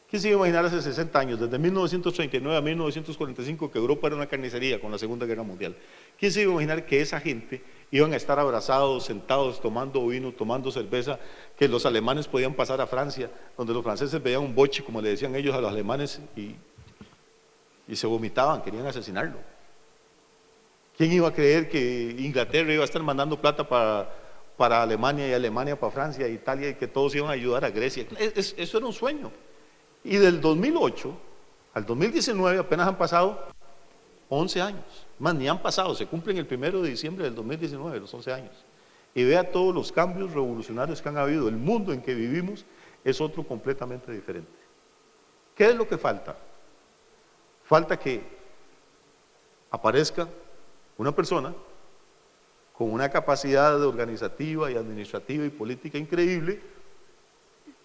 ¿Quién se iba a imaginar hace 60 años, desde 1939 a 1945, que Europa era una carnicería con la Segunda Guerra Mundial? ¿Quién se iba a imaginar que esa gente iban a estar abrazados, sentados, tomando vino, tomando cerveza, que los alemanes podían pasar a Francia, donde los franceses veían un boche, como le decían ellos a los alemanes, y se vomitaban, querían asesinarlo? ¿Quién iba a creer que Inglaterra iba a estar mandando plata para Alemania y Alemania para Francia e Italia, y que todos iban a ayudar a Grecia? Eso era un sueño. Y del 2008 al 2019 apenas han pasado 11 años. Más, ni han pasado, se cumplen el 1 de diciembre del 2019, los 11 años. Y vea todos los cambios revolucionarios que han habido. El mundo en que vivimos es otro completamente diferente. ¿Qué es lo que falta? Falta que aparezca una persona con una capacidad organizativa y administrativa y política increíble,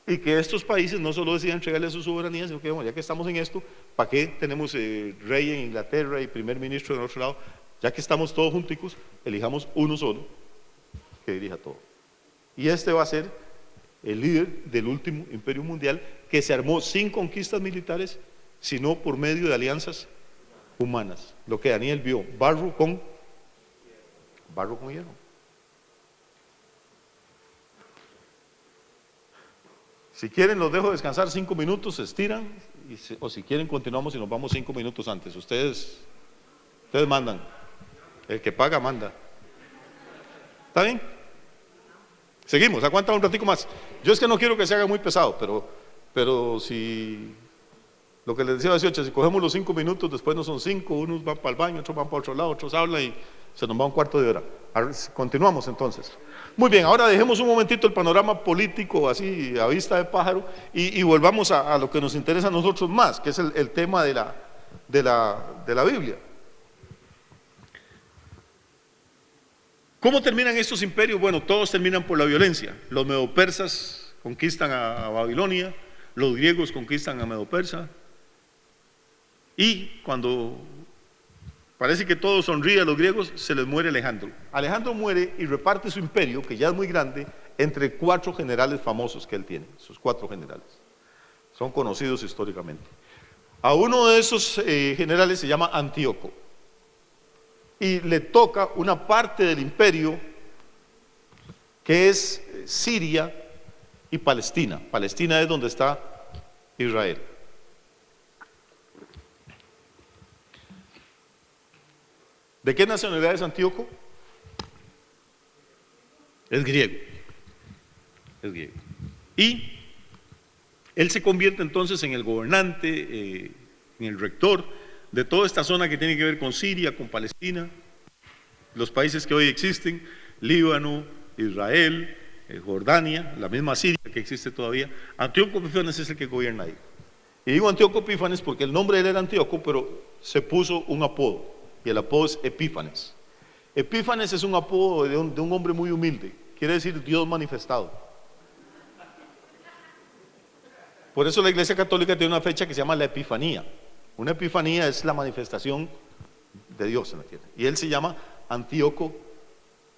y que estos países no solo decidan entregarle su soberanía, sino que, bueno, ya que estamos en esto, ¿para qué tenemos rey en Inglaterra y primer ministro en otro lado? Ya que estamos todos junticos, elijamos uno solo que dirija todo. Y este va a ser el líder del último imperio mundial, que se armó sin conquistas militares, sino por medio de alianzas humanas. Lo que Daniel vio, barro con hierro. Si quieren los dejo descansar 5 minutos, se estiran, o si quieren continuamos y nos vamos 5 minutos antes. Ustedes mandan, el que paga manda. ¿Está bien? Seguimos, aguanta un ratico más. Yo es que no quiero que se haga muy pesado, pero si, lo que les decía a 18, si cogemos los 5 minutos, después no son 5, unos van para el baño, otros van para otro lado, otros hablan y se nos va un cuarto de hora. Continuamos entonces. Muy bien, ahora dejemos un momentito el panorama político así a vista de pájaro y volvamos a lo que nos interesa a nosotros más, que es el tema de la Biblia. ¿Cómo terminan estos imperios? Bueno, todos terminan por la violencia. Los medopersas conquistan a Babilonia, los griegos conquistan a Medopersa, y cuando parece que todo sonríe a los griegos, se les muere Alejandro. Alejandro muere y reparte su imperio, que ya es muy grande, entre 4 generales famosos que él tiene. Sus 4 generales son conocidos históricamente. A uno de esos generales se llama Antíoco, y le toca una parte del imperio que es Siria y Palestina. Palestina es donde está Israel. ¿De qué nacionalidad es Antíoco? Es griego. Es griego. Y él se convierte entonces en el gobernante, en el rector de toda esta zona que tiene que ver con Siria, con Palestina, los países que hoy existen, Líbano, Israel, Jordania, la misma Siria que existe todavía. Antíoco Epífanes es el que gobierna ahí. Y digo Antíoco Epífanes porque el nombre de él era Antíoco, pero se puso un apodo, y el apodo es Epífanes. Epífanes es un apodo de un hombre muy humilde, quiere decir Dios manifestado. Por eso la Iglesia Católica tiene una fecha que se llama la Epifanía. Una epifanía es la manifestación de Dios en la tierra. Y él se llama Antíoco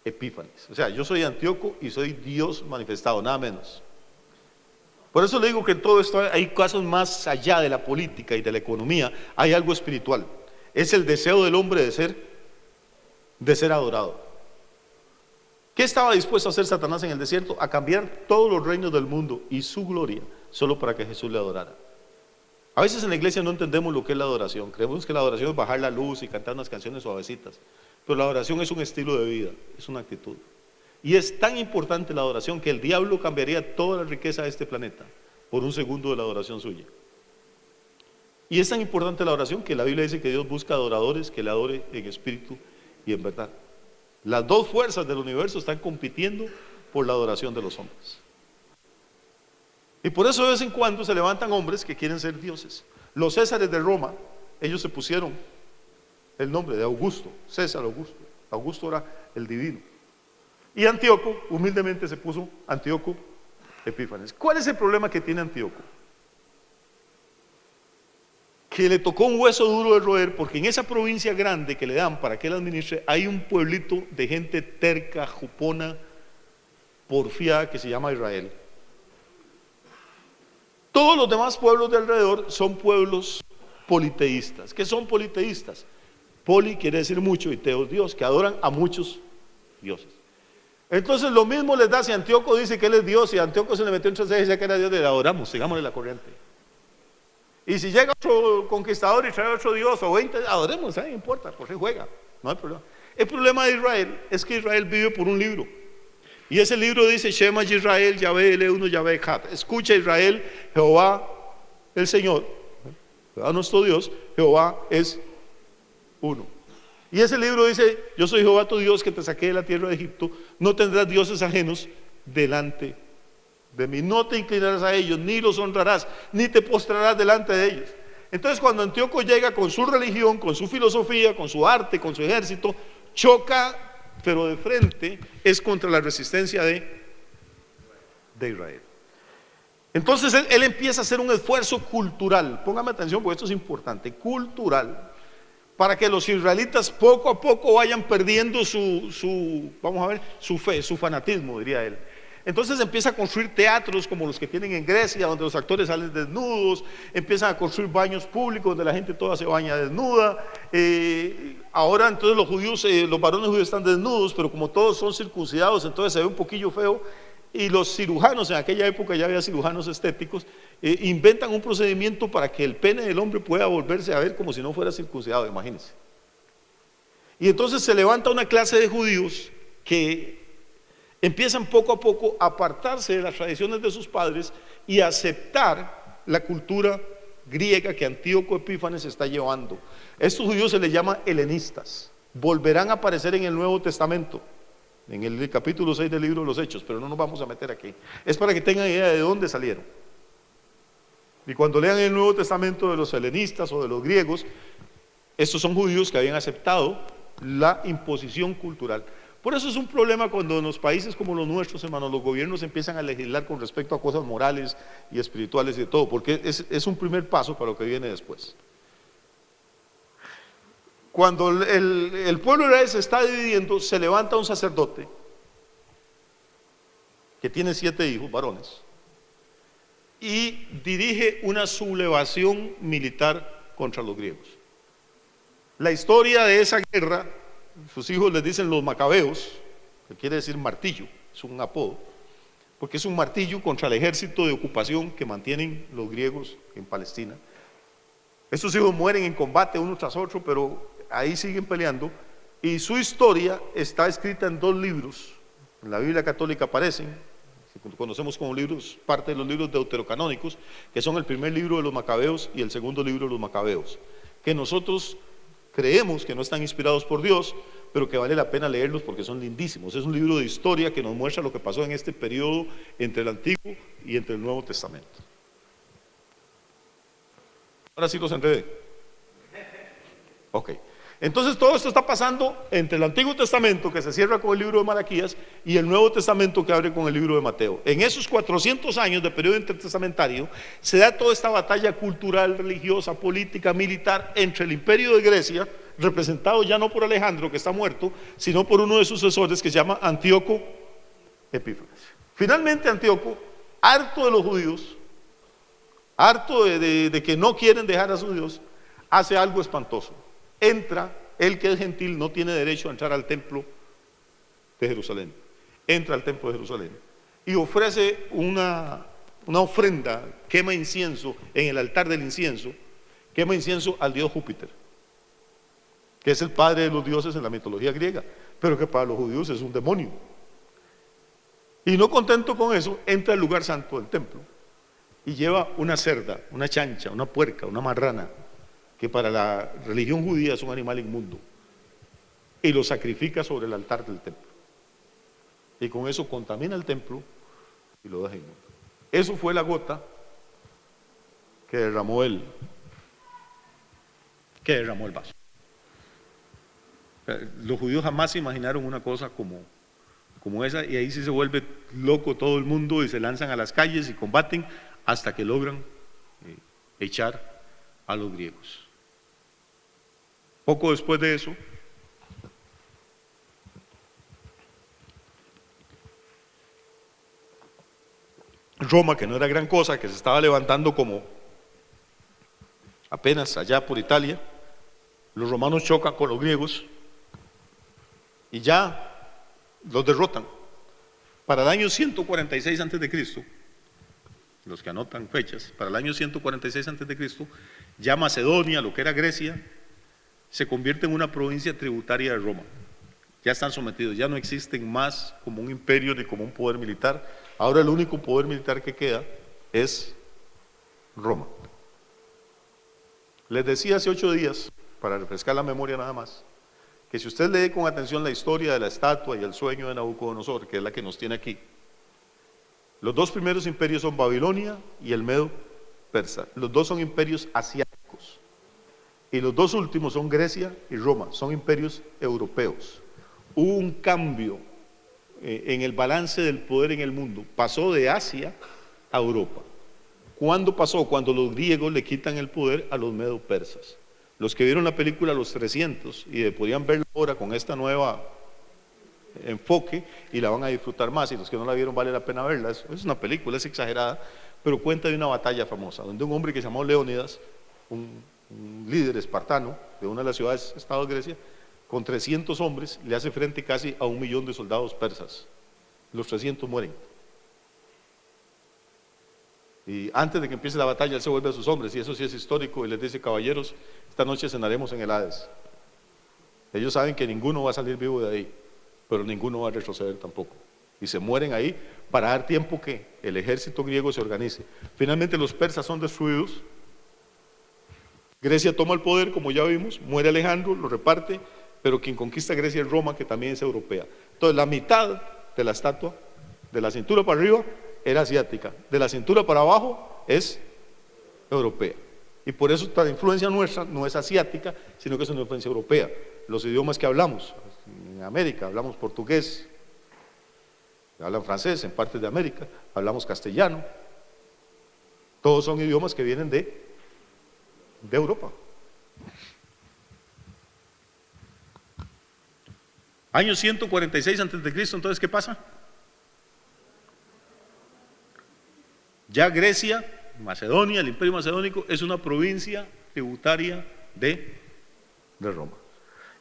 Epífanes. O sea, yo soy Antíoco y soy Dios manifestado, nada menos. Por eso le digo que en todo esto hay casos más allá de la política y de la economía, hay algo espiritual. Es el deseo del hombre de ser adorado. ¿Qué estaba dispuesto a hacer Satanás en el desierto? A cambiar todos los reinos del mundo y su gloria, solo para que Jesús le adorara. A veces en la iglesia no entendemos lo que es la adoración. Creemos que la adoración es bajar la luz y cantar unas canciones suavecitas. Pero la adoración es un estilo de vida, es una actitud. Y es tan importante la adoración que el diablo cambiaría toda la riqueza de este planeta por un segundo de la adoración suya. Y es tan importante la adoración que la Biblia dice que Dios busca adoradores que le adore en espíritu y en verdad. Las dos fuerzas del universo están compitiendo por la adoración de los hombres. Y por eso de vez en cuando se levantan hombres que quieren ser dioses. Los Césares de Roma, ellos se pusieron el nombre de Augusto, César Augusto. Augusto era el divino. Y Antíoco humildemente se puso Antíoco Epífanes. ¿Cuál es el problema que tiene Antíoco? Que le tocó un hueso duro de roer, porque en esa provincia grande que le dan para que él administre, hay un pueblito de gente terca, jupona, porfiada que se llama Israel. Todos los demás pueblos de alrededor son pueblos politeístas. ¿Qué son politeístas? Poli quiere decir mucho y teos Dios, que adoran a muchos dioses. Entonces lo mismo les da si Antíoco dice que él es Dios y Antíoco se le metió entre cejas y decía que era Dios, le adoramos, sigámosle la corriente. Y si llega otro conquistador y trae otro Dios o 20, adoremos, no importa, por si juega, no hay problema. El problema de Israel es que Israel vive por un libro. Y ese libro dice, Shema Yisrael, Yahvé Elohenu, Yahvé Echad. Escucha Israel, Jehová el Señor, Jehová nuestro Dios, Jehová es uno. Y ese libro dice, yo soy Jehová tu Dios que te saqué de la tierra de Egipto, no tendrás dioses ajenos delante de mí, no te inclinarás a ellos, ni los honrarás, ni te postrarás delante de ellos. Entonces cuando Antíoco llega con su religión, con su filosofía, con su arte, con su ejército, choca, pero de frente, es contra la resistencia de Israel. Entonces él empieza a hacer un esfuerzo cultural, póngame atención porque esto es importante, cultural, para que los israelitas poco a poco vayan perdiendo vamos a ver, su fe, su fanatismo, diría él. Entonces empieza a construir teatros como los que tienen en Grecia, donde los actores salen desnudos, empiezan a construir baños públicos donde la gente toda se baña desnuda. Ahora entonces los judíos, los varones judíos están desnudos, pero como todos son circuncidados, entonces se ve un poquillo feo. Y los cirujanos, en aquella época ya había cirujanos estéticos, inventan un procedimiento para que el pene del hombre pueda volverse a ver como si no fuera circuncidado, imagínense. Y entonces se levanta una clase de judíos que empiezan poco a poco a apartarse de las tradiciones de sus padres y a aceptar la cultura griega que Antíoco Epífanes está llevando. Estos judíos se les llama helenistas, volverán a aparecer en el Nuevo Testamento, en el capítulo 6 del libro de los Hechos, pero no nos vamos a meter aquí. Es para que tengan idea de dónde salieron. Y cuando lean el Nuevo Testamento de los helenistas o de los griegos, estos son judíos que habían aceptado la imposición cultural. Por eso es un problema cuando en los países como los nuestros, hermanos, los gobiernos empiezan a legislar con respecto a cosas morales y espirituales y de todo, porque es un primer paso para lo que viene después. Cuando el pueblo de Israel se está dividiendo, se levanta un sacerdote que tiene 7 hijos varones y dirige una sublevación militar contra los griegos. La historia de esa guerra, sus hijos les dicen los macabeos, que quiere decir martillo, es un apodo, porque es un martillo contra el ejército de ocupación que mantienen los griegos en Palestina. Estos hijos mueren en combate uno tras otro, pero ahí siguen peleando, y su historia está escrita en 2 libros. En la Biblia católica aparecen, conocemos como libros, parte de los libros deuterocanónicos, que son el primer libro de los macabeos y el segundo libro de los macabeos, que nosotros creemos que no están inspirados por Dios, pero que vale la pena leerlos porque son lindísimos. Es un libro de historia que nos muestra lo que pasó en este periodo entre el Antiguo y entre el Nuevo Testamento. Ahora sí los enredé. Ok. Entonces todo esto está pasando entre el Antiguo Testamento, que se cierra con el libro de Malaquías, y el Nuevo Testamento, que abre con el libro de Mateo. En esos 400 años de periodo intertestamentario se da toda esta batalla cultural, religiosa, política, militar entre el imperio de Grecia, representado ya no por Alejandro, que está muerto, sino por uno de sus sucesores que se llama Antíoco Epífanes. Finalmente Antíoco, harto de los judíos, harto de que no quieren dejar a su Dios, hace algo espantoso. Entra, él que es gentil no tiene derecho a entrar al templo de Jerusalén. Entra al templo de Jerusalén y ofrece una ofrenda, quema incienso en el altar del incienso, quema incienso al dios Júpiter, que es el padre de los dioses en la mitología griega, pero que para los judíos es un demonio. Y no contento con eso, entra al lugar santo del templo y lleva una cerda, una chancha, una puerca, una marrana, que para la religión judía es un animal inmundo, y lo sacrifica sobre el altar del templo. Y con eso contamina el templo y lo deja inmundo. Eso fue la gota que derramó el vaso. Los judíos jamás se imaginaron una cosa como esa, y ahí sí se vuelve loco todo el mundo y se lanzan a las calles y combaten hasta que logran echar a los griegos. Poco después de eso, Roma, que no era gran cosa, que se estaba levantando como apenas allá por Italia. Los romanos chocan con los griegos y ya los derrotan. Para el año 146 a.C., los que anotan fechas, para el año 146 a.C., ya Macedonia, lo que era Grecia, se convierte en una provincia tributaria de Roma. Ya están sometidos, ya no existen más como un imperio ni como un poder militar. Ahora el único poder militar que queda es Roma. Les decía hace 8 días, para refrescar la memoria nada más, que si usted lee con atención la historia de la estatua y el sueño de Nabucodonosor, que es la que nos tiene aquí, los dos primeros imperios son Babilonia y el Medo Persa. Los dos son imperios asiáticos. Y los dos últimos son Grecia y Roma, son imperios europeos. Hubo un cambio en el balance del poder en el mundo. Pasó de Asia a Europa. ¿Cuándo pasó? Cuando los griegos le quitan el poder a los medo-persas. Los que vieron la película Los 300 y podían verla ahora con esta nueva enfoque y la van a disfrutar más, y los que no la vieron vale la pena verla. Es una película, es exagerada, pero cuenta de una batalla famosa, donde un hombre que se llamó Leónidas, un líder espartano de una de las ciudades estados de Grecia, con 300 hombres le hace frente casi a 1 millón de soldados persas. Los 300 mueren. Y antes de que empiece la batalla, él se vuelve a sus hombres, y eso sí es histórico, y les dice: caballeros, esta noche cenaremos en el Hades. Ellos saben que ninguno va a salir vivo de ahí, pero ninguno va a retroceder tampoco. Y se mueren ahí para dar tiempo que el ejército griego se organice. Finalmente los persas son destruidos. Grecia toma el poder, como ya vimos, muere Alejandro, lo reparte, pero quien conquista Grecia es Roma, que también es europea. Entonces la mitad de la estatua, de la cintura para arriba, era asiática, de la cintura para abajo es europea. Y por eso la influencia nuestra no es asiática, sino que es una influencia europea. Los idiomas que hablamos, en América hablamos portugués, hablan francés en partes de América, hablamos castellano, todos son idiomas que vienen de Europa. Año 146 a.C., entonces, ¿qué pasa? Ya Grecia, Macedonia, el imperio macedónico, es una provincia tributaria de Roma.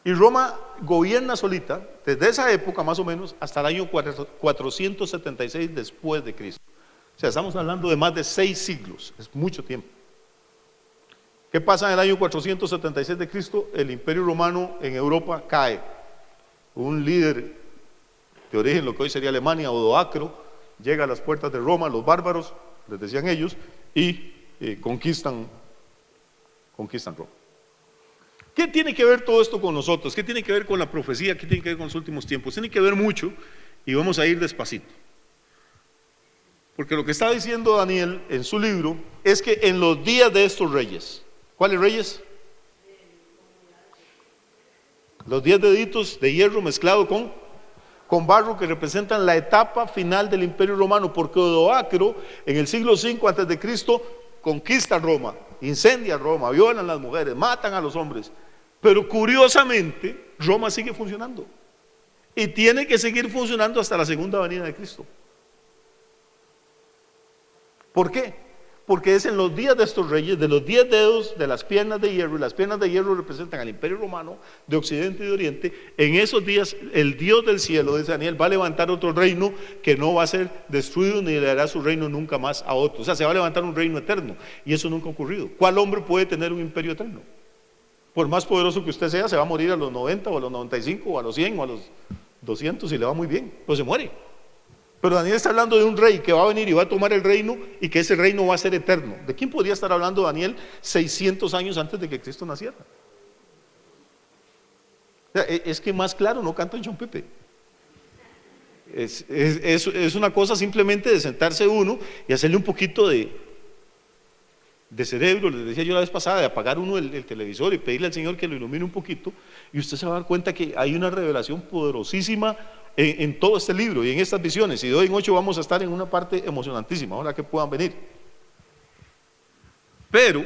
Y Roma gobierna solita, desde esa época más o menos, hasta el año 476 después de Cristo. O sea, estamos hablando de más de 6 siglos, es mucho tiempo. ¿Qué pasa en el año 476 de Cristo? El imperio romano en Europa cae. Un líder de origen, lo que hoy sería Alemania, Odoacro, llega a las puertas de Roma, los bárbaros, les decían ellos, y conquistan Roma. ¿Qué tiene que ver todo esto con nosotros? ¿Qué tiene que ver con la profecía? ¿Qué tiene que ver con los últimos tiempos? Tiene que ver mucho, y vamos a ir despacito. Porque lo que está diciendo Daniel en su libro es que en los días de estos reyes, ¿cuáles reyes? Los 10 deditos de hierro mezclado con barro, que representan la etapa final del imperio romano, porque Odoacro en el siglo V antes de Cristo conquista Roma, incendia Roma, violan a las mujeres, matan a los hombres, pero curiosamente Roma sigue funcionando y tiene que seguir funcionando hasta la segunda venida de Cristo. ¿Por qué? Porque es en los días de estos reyes, de los 10 dedos de las piernas de hierro, y las piernas de hierro representan al imperio romano de occidente y de oriente. En esos días el Dios del cielo, dice Daniel, va a levantar otro reino que no va a ser destruido ni le dará su reino nunca más a otro. O sea, se va a levantar un reino eterno, y eso nunca ha ocurrido. ¿Cuál hombre puede tener un imperio eterno? Por más poderoso que usted sea, se va a morir a los 90 o a los 95 o a los 100 o a los 200 y le va muy bien, pues se muere. Pero Daniel está hablando de un rey que va a venir y va a tomar el reino, y que ese reino va a ser eterno. ¿De quién podría estar hablando Daniel 600 años antes de que Cristo naciera? O sea, es que más claro no canta John Pepe. Es una cosa simplemente de sentarse uno y hacerle un poquito de cerebro. Les decía yo la vez pasada, de apagar uno el televisor y pedirle al Señor que lo ilumine un poquito, y usted se va a dar cuenta que hay una revelación poderosísima en todo este libro y en estas visiones. Y de hoy en 8 vamos a estar en una parte emocionantísima, ahora que puedan venir. Pero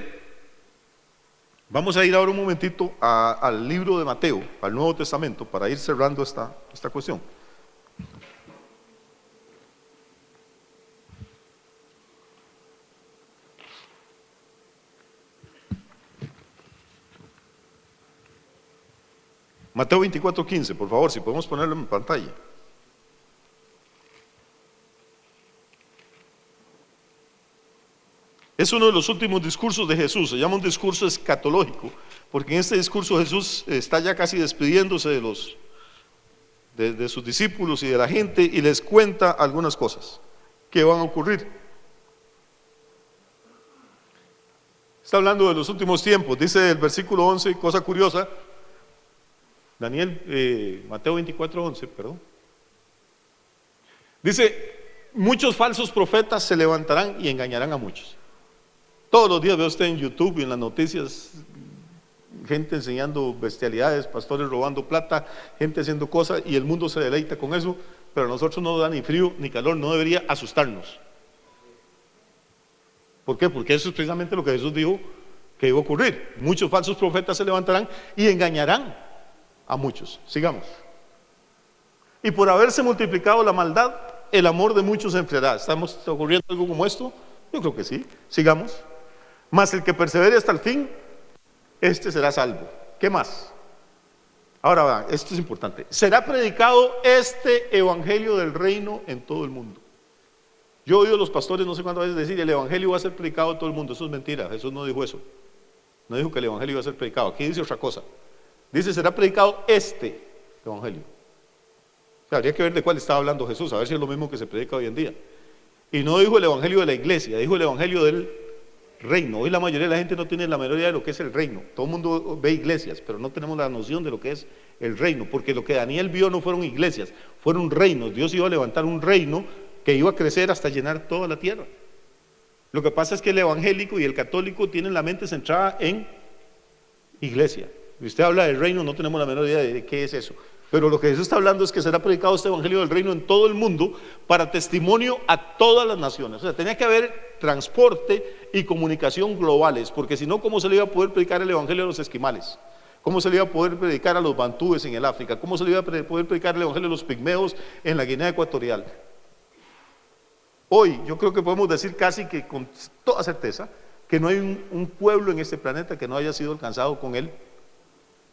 vamos a ir ahora un momentito al libro de Mateo, al Nuevo Testamento, para ir cerrando esta cuestión. Mateo 24:15, por favor, si podemos ponerlo en pantalla. Es uno de los últimos discursos de Jesús, se llama un discurso escatológico, porque en este discurso Jesús está ya casi despidiéndose de sus discípulos y de la gente, y les cuenta algunas cosas que van a ocurrir. Está hablando de los últimos tiempos, dice el versículo 11, cosa curiosa, Mateo 24:11, perdón. Dice, muchos falsos profetas se levantarán y engañarán a muchos. Todos los días veo usted en YouTube y en las noticias gente enseñando bestialidades, pastores robando plata, gente haciendo cosas, y el mundo se deleita con eso, pero a nosotros no nos da ni frío ni calor, no debería asustarnos. ¿Por qué? Porque eso es precisamente lo que Jesús dijo que iba a ocurrir. Muchos falsos profetas se levantarán y engañarán a muchos. Sigamos. Y por haberse multiplicado la maldad, el amor de muchos se enfriará. ¿Estamos ocurriendo algo como esto? Yo creo que sí. Sigamos. Mas el que persevere hasta el fin, este será salvo. ¿Qué más? Ahora vean, esto es importante. Será predicado este evangelio del reino en todo el mundo. Yo he oído a los pastores no sé cuántas veces decir, el evangelio va a ser predicado en todo el mundo. Eso es mentira, Jesús no dijo eso. No dijo que el evangelio iba a ser predicado. Aquí dice otra cosa. Dice, será predicado este evangelio. O sea, habría que ver de cuál estaba hablando Jesús, a ver si es lo mismo que se predica hoy en día. Y no dijo el evangelio de la iglesia, dijo el evangelio del reino. Hoy la mayoría de la gente no tiene la menor idea de lo que es el reino. Todo el mundo ve iglesias, pero no tenemos la noción de lo que es el reino, porque lo que Daniel vio no fueron iglesias, fueron reinos. Dios iba a levantar un reino que iba a crecer hasta llenar toda la tierra. Lo que pasa es que el evangélico y el católico tienen la mente centrada en iglesia. Si usted habla del reino, no tenemos la menor idea de qué es eso. Pero lo que Jesús está hablando es que será predicado este evangelio del reino en todo el mundo para testimonio a todas las naciones. O sea, tenía que haber transporte y comunicación globales, porque si no, ¿cómo se le iba a poder predicar el evangelio a los esquimales? ¿Cómo se le iba a poder predicar a los bantúes en el África? ¿Cómo se le iba a poder predicar el evangelio a los pigmeos en la Guinea Ecuatorial? Hoy yo creo que podemos decir casi que con toda certeza que no hay un pueblo en este planeta que no haya sido alcanzado con el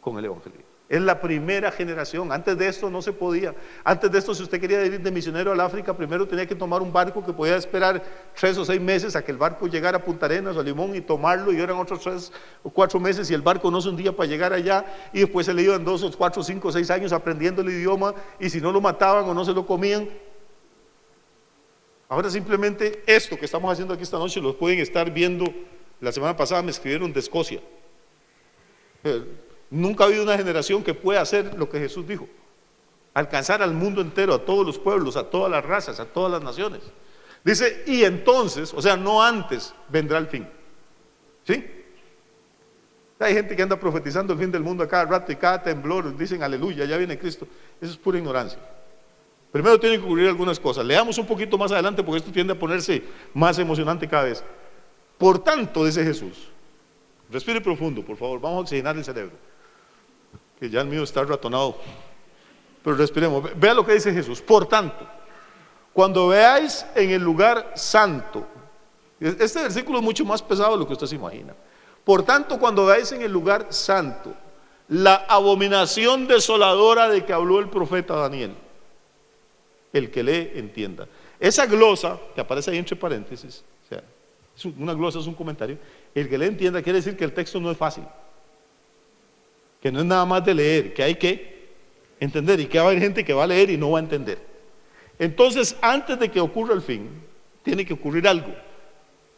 evangelio. Es la primera generación. Antes de esto no se podía. Antes de esto, si usted quería ir de misionero al África, primero tenía que tomar un barco que podía esperar 3 o 6 meses a que el barco llegara a Punta Arenas o a Limón y tomarlo, y eran otros 3 o 4 meses y el barco no se hundía para llegar allá, y después se le iban 2 o 4, 5 o 6 años aprendiendo el idioma, y si no lo mataban o no se lo comían. Ahora simplemente esto que estamos haciendo aquí esta noche lo pueden estar viendo. La semana pasada me escribieron de Escocia. Nunca ha habido una generación que pueda hacer lo que Jesús dijo: alcanzar al mundo entero, a todos los pueblos, a todas las razas, a todas las naciones. Dice, y entonces, o sea, no antes, vendrá el fin. ¿Sí? Hay gente que anda profetizando el fin del mundo a cada rato, y cada temblor dicen aleluya, ya viene Cristo. Eso es pura ignorancia. Primero tienen que ocurrir algunas cosas. Leamos un poquito más adelante, porque esto tiende a ponerse más emocionante cada vez. Por tanto, dice Jesús, respire profundo, por favor, vamos a oxigenar el cerebro, que ya el mío está ratonado, pero respiremos. Vea lo que dice Jesús. Por tanto, cuando veáis en el lugar santo, este versículo es mucho más pesado de lo que usted se imagina. Por tanto, cuando veáis en el lugar santo la abominación desoladora de que habló el profeta Daniel, el que lee entienda. Esa glosa que aparece ahí entre paréntesis, o sea, una glosa es un comentario, el que lee entienda quiere decir que el texto no es fácil, que no es nada más de leer, que hay que entender, y que va a haber gente que va a leer y no va a entender. Entonces, antes de que ocurra el fin, tiene que ocurrir algo.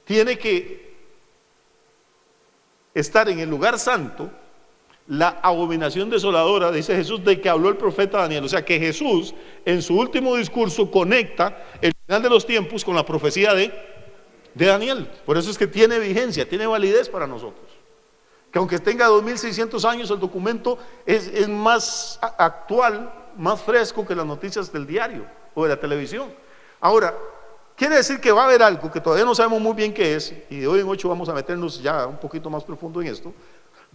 Tiene que estar en el lugar santo la abominación desoladora, dice Jesús, de que habló el profeta Daniel. O sea que Jesús en su último discurso conecta el final de los tiempos con la profecía de Daniel. Por eso es que tiene vigencia, tiene validez para nosotros. Que aunque tenga 2600 años, el documento es más actual, más fresco que las noticias del diario o de la televisión. Ahora, quiere decir que va a haber algo que todavía no sabemos muy bien qué es, y de hoy en 8 vamos a meternos ya un poquito más profundo en esto.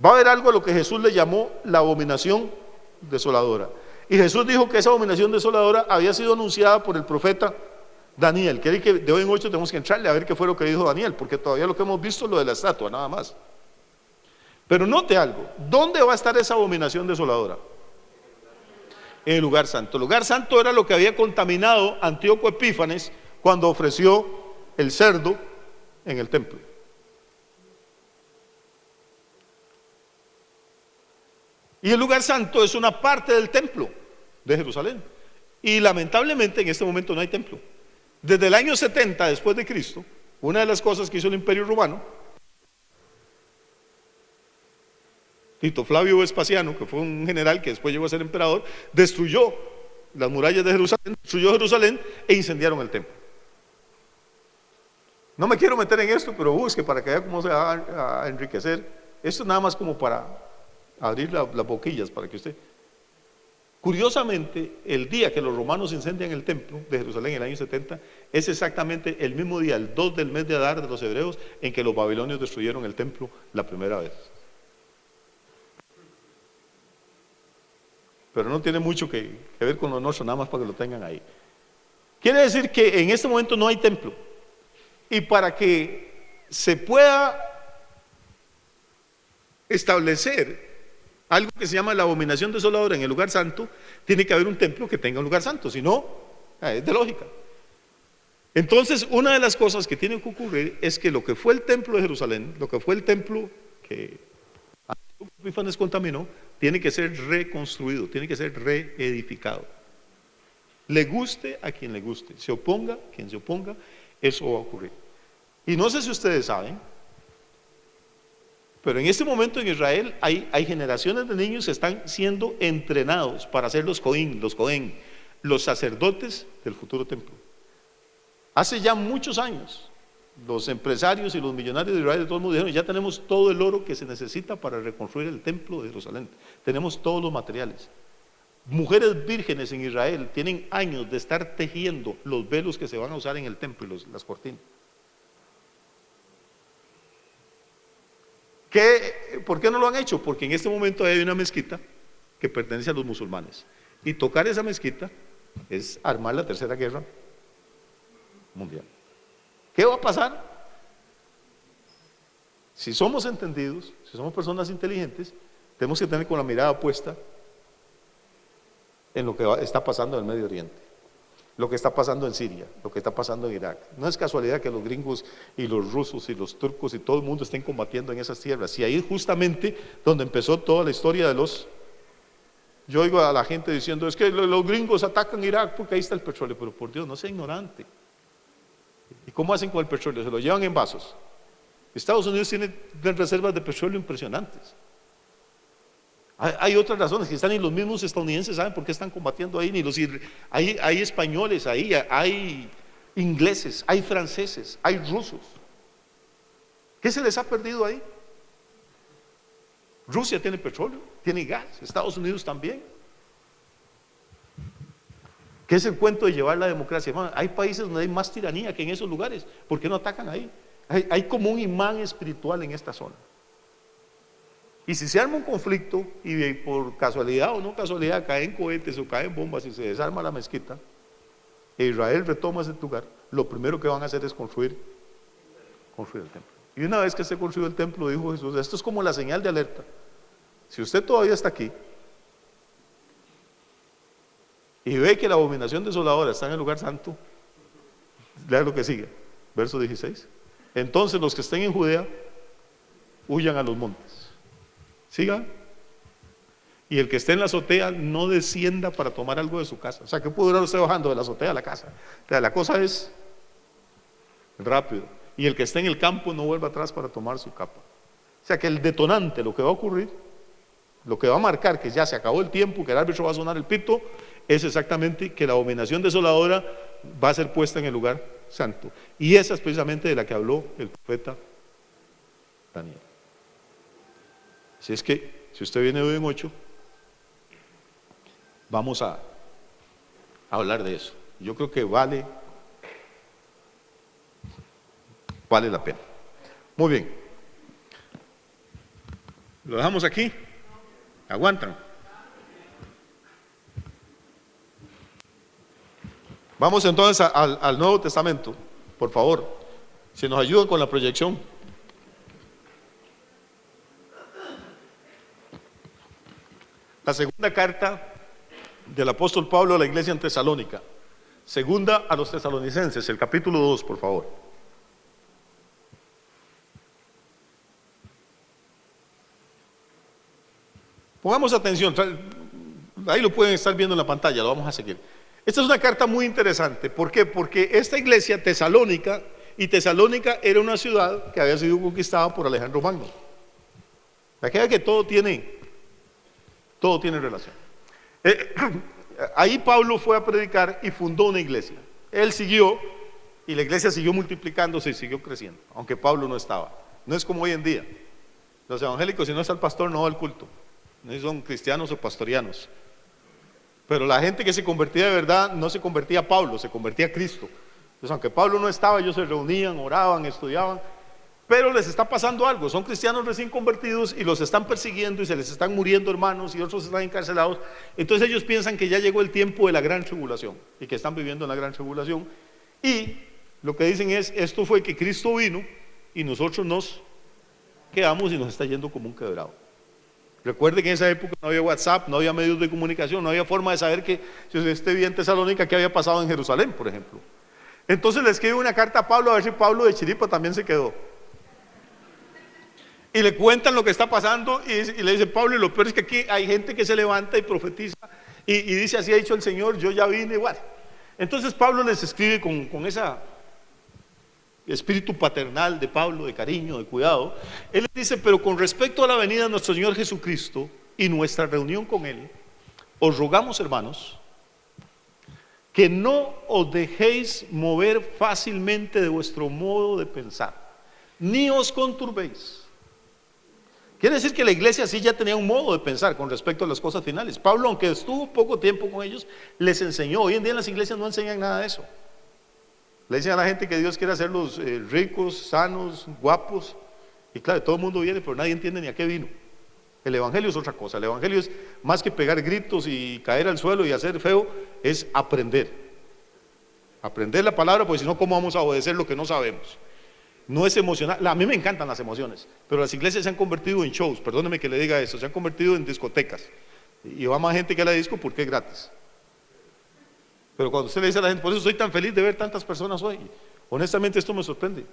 Va a haber algo a lo que Jesús le llamó la abominación desoladora. Y Jesús dijo que esa abominación desoladora había sido anunciada por el profeta Daniel. Quiere decir que de hoy en 8 tenemos que entrarle a ver qué fue lo que dijo Daniel, porque todavía lo que hemos visto es lo de la estatua, nada más. Pero note algo, ¿dónde va a estar esa abominación desoladora? en el lugar santo. El lugar santo era lo que había contaminado Antíoco Epífanes cuando ofreció el cerdo en el templo. Y el lugar santo es una parte del templo de Jerusalén. Y lamentablemente en este momento no hay templo. Desde el año 70 después de Cristo, una de las cosas que hizo el Imperio Romano, Tito Flavio Vespasiano, que fue un general que después llegó a ser emperador, destruyó las murallas de Jerusalén, destruyó Jerusalén e incendiaron el templo. No me quiero meter en esto, pero busque para que vea cómo se va a enriquecer. Esto es nada más como para abrir las boquillas, para que usted... Curiosamente, el día que los romanos incendian el templo de Jerusalén en el año 70, es exactamente el mismo día, el 2 del mes de Adar de los hebreos, en que los babilonios destruyeron el templo la primera vez. Pero no tiene mucho que ver con lo nuestro, nada más para que lo tengan ahí. Quiere decir que en este momento no hay templo. Y para que se pueda establecer algo que se llama la abominación desoladora en el lugar santo, tiene que haber un templo que tenga un lugar santo, si no, es de lógica. Entonces, una de las cosas que tiene que ocurrir es que lo que fue el templo de Jerusalén, lo que fue el templo que Epífanes contaminó, tiene que ser reconstruido, tiene que ser reedificado. Le guste a quien le guste, se oponga a quien se oponga, eso va a ocurrir. Y no sé si ustedes saben, pero en este momento en Israel hay generaciones de niños que están siendo entrenados para ser los Cohen, los sacerdotes del futuro templo. Hace ya muchos años, los empresarios y los millonarios de Israel de todo el mundo dijeron: ya tenemos todo el oro que se necesita para reconstruir el templo de Jerusalén, tenemos todos los materiales. Mujeres vírgenes en Israel tienen años de estar tejiendo los velos que se van a usar en el templo y las cortinas. ¿Por qué no lo han hecho? Porque en este momento hay una mezquita que pertenece a los musulmanes, y tocar esa mezquita es armar la tercera guerra mundial. ¿Qué va a pasar? Si somos entendidos, si somos personas inteligentes, tenemos que tener con la mirada puesta en lo que está pasando en el Medio Oriente, lo que está pasando en Siria, lo que está pasando en Irak. No es casualidad que los gringos y los rusos y los turcos y todo el mundo estén combatiendo en esas tierras. Y ahí es justamente donde empezó toda la historia de los... Yo oigo a la gente diciendo: es que los gringos atacan Irak porque ahí está el petróleo. Pero por Dios, no sea ignorante. ¿Y cómo hacen con el petróleo? Se lo llevan en vasos. Estados Unidos tiene reservas de petróleo impresionantes. Hay otras razones que están, y los mismos estadounidenses saben por qué están combatiendo ahí. Hay españoles ahí, hay ingleses, hay franceses, hay rusos. ¿Qué se les ha perdido ahí? Rusia tiene petróleo, tiene gas, Estados Unidos también. ¿Qué es el cuento de llevar la democracia? Bueno, hay países donde hay más tiranía que en esos lugares. ¿Por qué no atacan ahí? Hay como un imán espiritual en esta zona. Y si se arma un conflicto y por casualidad o no casualidad caen cohetes o caen bombas y se desarma la mezquita, e Israel retoma ese lugar, lo primero que van a hacer es construir el templo. Y una vez que esté construido el templo, dijo Jesús, esto es como la señal de alerta. Si usted todavía está aquí y ve que la abominación desoladora está en el lugar santo, lea lo que sigue, verso 16. Entonces los que estén en Judea huyan a los montes. Siga. Y el que esté en la azotea no descienda para tomar algo de su casa. O sea, ¿qué puede durar usted bajando de la azotea a la casa? O sea, la cosa es rápido. Y el que esté en el campo no vuelva atrás para tomar su capa. O sea, que el detonante, lo que va a ocurrir, lo que va a marcar que ya se acabó el tiempo, que el árbitro va a sonar el pito, es exactamente que la abominación desoladora va a ser puesta en el lugar santo. Y esa es precisamente de la que habló el profeta Daniel. Así es que, si usted viene hoy en 8, vamos a hablar de eso. Yo creo que vale la pena. Muy bien. ¿Lo dejamos aquí? ¿Aguantan? Vamos entonces al Nuevo Testamento, por favor. Si nos ayudan con la proyección. La segunda carta del apóstol Pablo a la iglesia en Tesalónica. Segunda a los tesalonicenses, el capítulo 2, por favor. Pongamos atención, ahí lo pueden estar viendo en la pantalla, lo vamos a seguir. Esta es una carta muy interesante. ¿Por qué? Porque esta iglesia, Tesalónica, y Tesalónica era una ciudad que había sido conquistada por Alejandro Magno. Aquella que todo tiene relación. Ahí Pablo fue a predicar y fundó una iglesia. Él siguió y la iglesia siguió multiplicándose y siguió creciendo, aunque Pablo no estaba. No es como hoy en día. Los evangélicos, si no está el pastor, no va al culto. No son cristianos o pastorianos. Pero la gente que se convertía de verdad no se convertía a Pablo, se convertía a Cristo. Entonces, aunque Pablo no estaba, ellos se reunían, oraban, estudiaban. Pero les está pasando algo, son cristianos recién convertidos y los están persiguiendo y se les están muriendo hermanos y otros están encarcelados. Entonces ellos piensan que ya llegó el tiempo de la gran tribulación y que están viviendo en la gran tribulación. Y lo que dicen es, esto fue que Cristo vino y nosotros nos quedamos y nos está yendo como un quebrado. Recuerde que en esa época no había WhatsApp, no había medios de comunicación, no había forma de saber que si usted esté en Tesalónica, qué había pasado en Jerusalén, por ejemplo. Entonces le escribe una carta a Pablo a ver si Pablo de Chiripa también se quedó. Y le cuentan lo que está pasando y le dice Pablo, y lo peor es que aquí hay gente que se levanta y profetiza y dice, así ha dicho el Señor, yo ya vine igual. Entonces Pablo les escribe con ese espíritu paternal de Pablo, de cariño, de cuidado. Él les dice, pero con respecto a la venida de nuestro Señor Jesucristo y nuestra reunión con Él, os rogamos, hermanos, que no os dejéis mover fácilmente de vuestro modo de pensar, ni os conturbéis. Quiere decir que la iglesia sí ya tenía un modo de pensar con respecto a las cosas finales. Pablo, aunque estuvo poco tiempo con ellos, les enseñó. Hoy en día en las iglesias no enseñan nada de eso. Le dicen a la gente que Dios quiere hacerlos ricos, sanos, guapos. Y claro, todo el mundo viene, pero nadie entiende ni a qué vino. El evangelio es otra cosa. El evangelio es más que pegar gritos y caer al suelo y hacer feo, es aprender. Aprender la palabra, porque si no, ¿cómo vamos a obedecer lo que no sabemos? No es emocional. A mí me encantan las emociones, pero las iglesias se han convertido en shows, perdóneme que le diga eso, se han convertido en discotecas. Y va más gente que a la disco porque es gratis. Pero cuando usted le dice a la gente, por eso soy tan feliz de ver tantas personas hoy, honestamente esto me sorprende.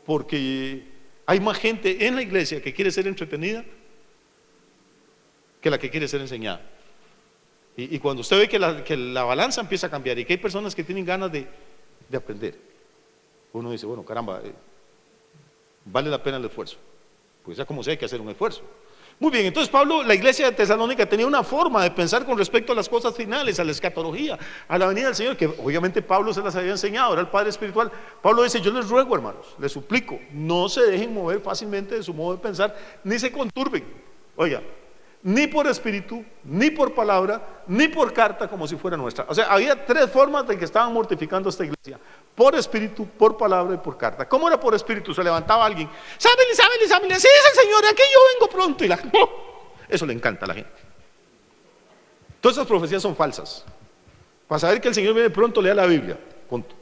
Porque hay más gente en la iglesia que quiere ser entretenida que la que quiere ser enseñada. Y cuando usted ve que la balanza empieza a cambiar y que hay personas que tienen ganas de aprender, uno dice, bueno, caramba, vale la pena el esfuerzo. Pues ya como sea, hay que hacer un esfuerzo. Muy bien, entonces Pablo, la iglesia de Tesalónica tenía una forma de pensar con respecto a las cosas finales, a la escatología, a la venida del Señor, que obviamente Pablo se las había enseñado, era el padre espiritual. Pablo dice, yo les ruego, hermanos, les suplico, no se dejen mover fácilmente de su modo de pensar, ni se conturben. Oiga, ni por espíritu, ni por palabra, ni por carta como si fuera nuestra. O sea, había tres formas de que estaban mortificando esta iglesia: por espíritu, por palabra y por carta. ¿Cómo era por espíritu? Se levantaba alguien, sábele, sí es el Señor, aquí yo vengo pronto, y la gente, eso le encanta a la gente. Todas esas profecías son falsas. Para saber que el Señor viene pronto, lea la Biblia, punto.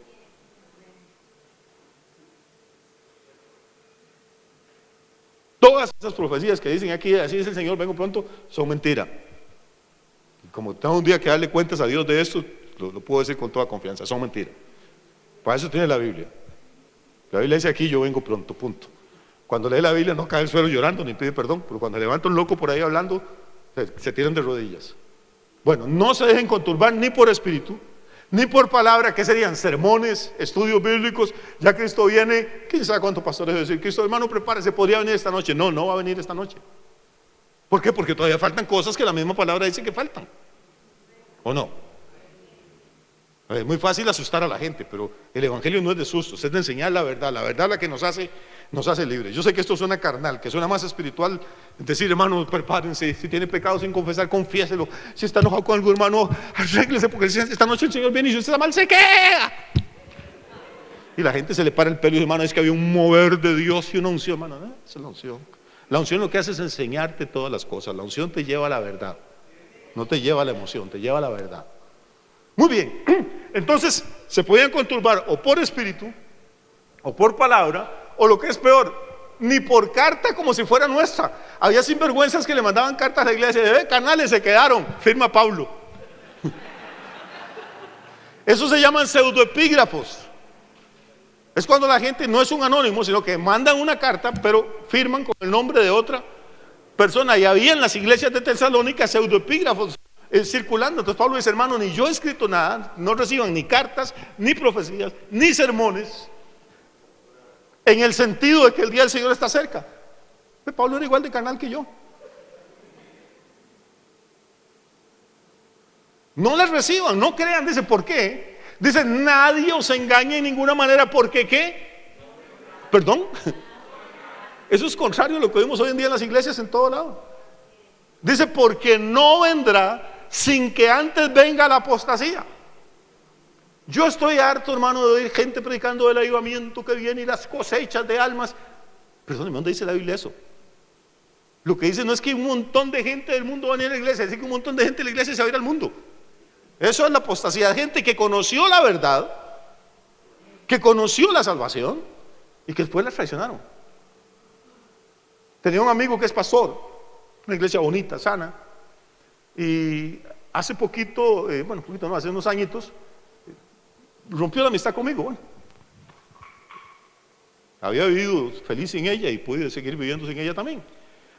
Todas esas profecías que dicen aquí, así es el Señor, vengo pronto, son mentira. Como tengo un día que darle cuentas a Dios de esto, lo puedo decir con toda confianza, son mentiras. Para eso tiene la Biblia. La Biblia dice aquí, yo vengo pronto, punto. Cuando lee la Biblia no cae al suelo llorando ni pide perdón, pero cuando levanta un loco por ahí hablando, se tiran de rodillas. Bueno, no se dejen conturbar ni por espíritu, ni por palabra, que serían sermones, estudios bíblicos. Ya Cristo viene, quién sabe cuántos pastores decir, Cristo hermano prepárese, podría venir esta noche. No, no va a venir esta noche. ¿Por qué? Porque todavía faltan cosas que la misma palabra dice que faltan, ¿o no? Es muy fácil asustar a la gente, pero el evangelio no es de sustos, es de enseñar la verdad la que nos hace libres. Yo sé que esto suena carnal, que suena más espiritual, decir, hermano, prepárense, si tiene pecado sin confesar, confiéselo, si está enojado con algún hermano, arréglese, porque esta noche el Señor viene y si usted está mal, se queda. Y la gente se le para el pelo y dice, hermano, es que había un mover de Dios y una unción, hermano, ¿no? Esa es la unción. La unción lo que hace es enseñarte todas las cosas. La unción te lleva a la verdad, no te lleva a la emoción, te lleva a la verdad. Muy bien, entonces se podían conturbar o por espíritu, o por palabra, o lo que es peor, ni por carta como si fuera nuestra. Había sinvergüenzas que le mandaban cartas a la iglesia, canales se quedaron, firma Pablo. Eso se llaman pseudoepígrafos. Es cuando la gente no es un anónimo, sino que mandan una carta, pero firman con el nombre de otra persona. Y había en las iglesias de Tesalónica pseudoepígrafos circulando. Entonces Pablo dice, hermano, ni yo he escrito nada, no reciban ni cartas, ni profecías, ni sermones, en el sentido de que el día del Señor está cerca. Pablo era igual de carnal que yo. No las reciban, no crean. Dice, ¿por qué? Dice, nadie os engañe en ninguna manera, porque ¿qué? ¿Perdón? Eso es contrario a lo que vemos hoy en día en las iglesias en todo lado. Dice, porque no vendrá sin que antes venga la apostasía. Yo estoy harto, hermano, de oír gente predicando del avivamiento que viene y las cosechas de almas. Perdóneme, ¿dónde dice la Biblia eso? Lo que dice no es que un montón de gente del mundo va a venir a la iglesia, es que un montón de gente de la iglesia se va a ir al mundo. Eso es la apostasía, gente que conoció la verdad, que conoció la salvación y que después la traicionaron. Tenía un amigo que es pastor, una iglesia bonita, sana, y hace poquito, hace unos añitos, rompió la amistad conmigo. Bueno, había vivido feliz sin ella y pude seguir viviendo sin ella también,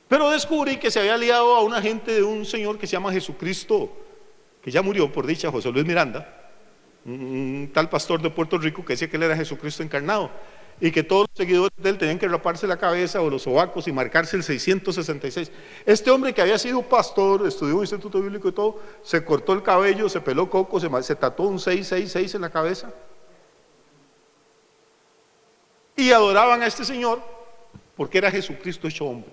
pero descubrí que se había liado a una gente de un señor que se llama Jesucristo, que ya murió por dicha, José Luis Miranda, un tal pastor de Puerto Rico que decía que él era Jesucristo encarnado y que todos los seguidores de él tenían que raparse la cabeza o los sobacos y marcarse el 666. Este hombre, que había sido pastor, estudió un instituto bíblico y todo, se cortó el cabello, se peló coco, se tatuó un 666 en la cabeza y adoraban a este señor porque era Jesucristo hecho hombre.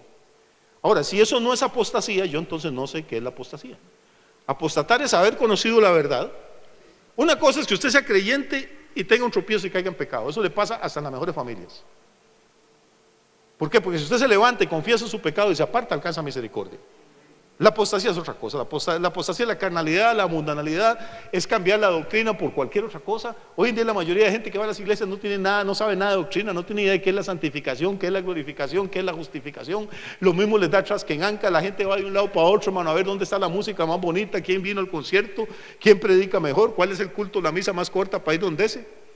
Ahora, si eso no es apostasía, yo entonces no sé qué es la apostasía. Apostatar es haber conocido la verdad. Una cosa es que usted sea creyente y tenga un tropiezo y caiga en pecado. Eso le pasa hasta en las mejores familias. ¿Por qué? Porque si usted se levanta y confiesa su pecado y se aparta, alcanza misericordia. La apostasía es otra cosa. La apostasía es la carnalidad, la mundanalidad, es cambiar la doctrina por cualquier otra cosa. Hoy en día la mayoría de gente que va a las iglesias no tiene nada, no sabe nada de doctrina, no tiene idea de qué es la santificación, qué es la glorificación, qué es la justificación. Lo mismo les da tras que en anca. La gente va de un lado para otro, hermano, a ver dónde está la música más bonita, quién vino al concierto, quién predica mejor, cuál es el culto, la misa más corta para ir donde ese.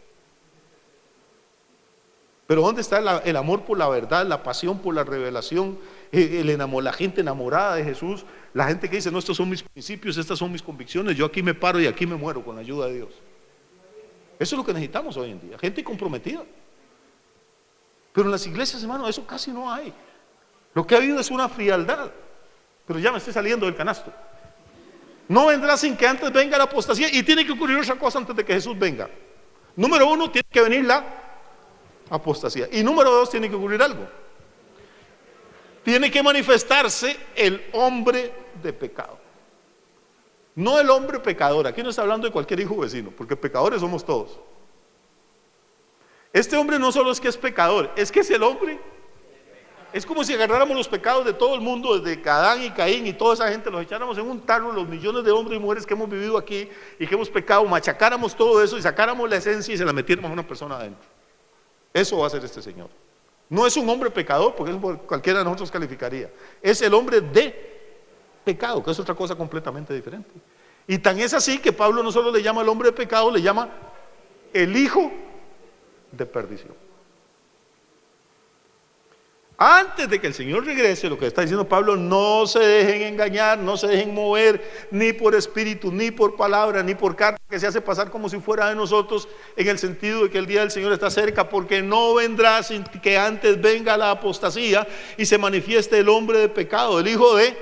Pero ¿dónde está el amor por la verdad, la pasión por la revelación, la gente enamorada de Jesús? La gente que dice, no, estos son mis principios, estas son mis convicciones, yo aquí me paro y aquí me muero con la ayuda de Dios. Eso es lo que necesitamos hoy en día, gente comprometida. Pero en las iglesias, hermano, eso casi no hay. Lo que ha habido es una frialdad. Pero ya me estoy saliendo del canasto. No vendrá sin que antes venga la apostasía, y tiene que ocurrir otra cosa antes de que Jesús venga. Número uno, tiene que venir la apostasía. Y número dos, tiene que ocurrir algo. Tiene que manifestarse el hombre de pecado. No el hombre pecador. Aquí no está hablando de cualquier hijo vecino, porque pecadores somos todos. Este hombre no solo es que es pecador, es que es el hombre. Es como si agarráramos los pecados de todo el mundo, desde Adán y Caín y toda esa gente, los echáramos en un tarro, los millones de hombres y mujeres que hemos vivido aquí y que hemos pecado, machacáramos todo eso y sacáramos la esencia y se la metiéramos a una persona adentro. Eso va a hacer este Señor. No es un hombre pecador, porque eso cualquiera de nosotros calificaría. Es el hombre de pecado, que es otra cosa completamente diferente. Y tan es así que Pablo no solo le llama al hombre de pecado, le llama el hijo de perdición. Antes de que el Señor regrese, lo que está diciendo Pablo, no se dejen engañar, no se dejen mover, ni por espíritu, ni por palabra, ni por carta que se hace pasar como si fuera de nosotros, en el sentido de que el día del Señor está cerca, porque no vendrá sin que antes venga la apostasía y se manifieste el hombre de pecado, el hijo de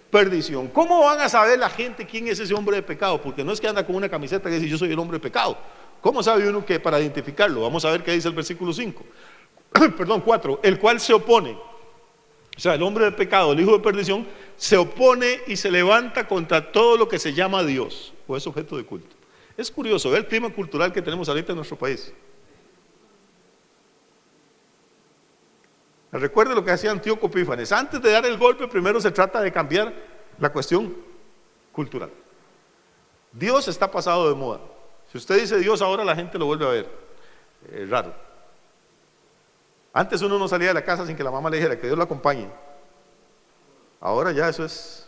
perdición. ¿Cómo van a saber la gente quién es ese hombre de pecado? Porque no es que anda con una camiseta que dice yo soy el hombre de pecado. ¿Cómo sabe uno que para identificarlo? Vamos a ver qué dice el versículo 5. Perdón, 4, el cual se opone, o sea, el hombre de pecado, el hijo de perdición, se opone y se levanta contra todo lo que se llama Dios o es objeto de culto. Es curioso ver el clima cultural que tenemos ahorita en nuestro país. Recuerde lo que hacía Antíoco Epífanes: antes de dar el golpe, primero se trata de cambiar la cuestión cultural. Dios está pasado de moda. Si usted dice Dios ahora, la gente lo vuelve a ver raro. Antes uno no salía de la casa sin que la mamá le dijera que Dios lo acompañe. Ahora ya eso es...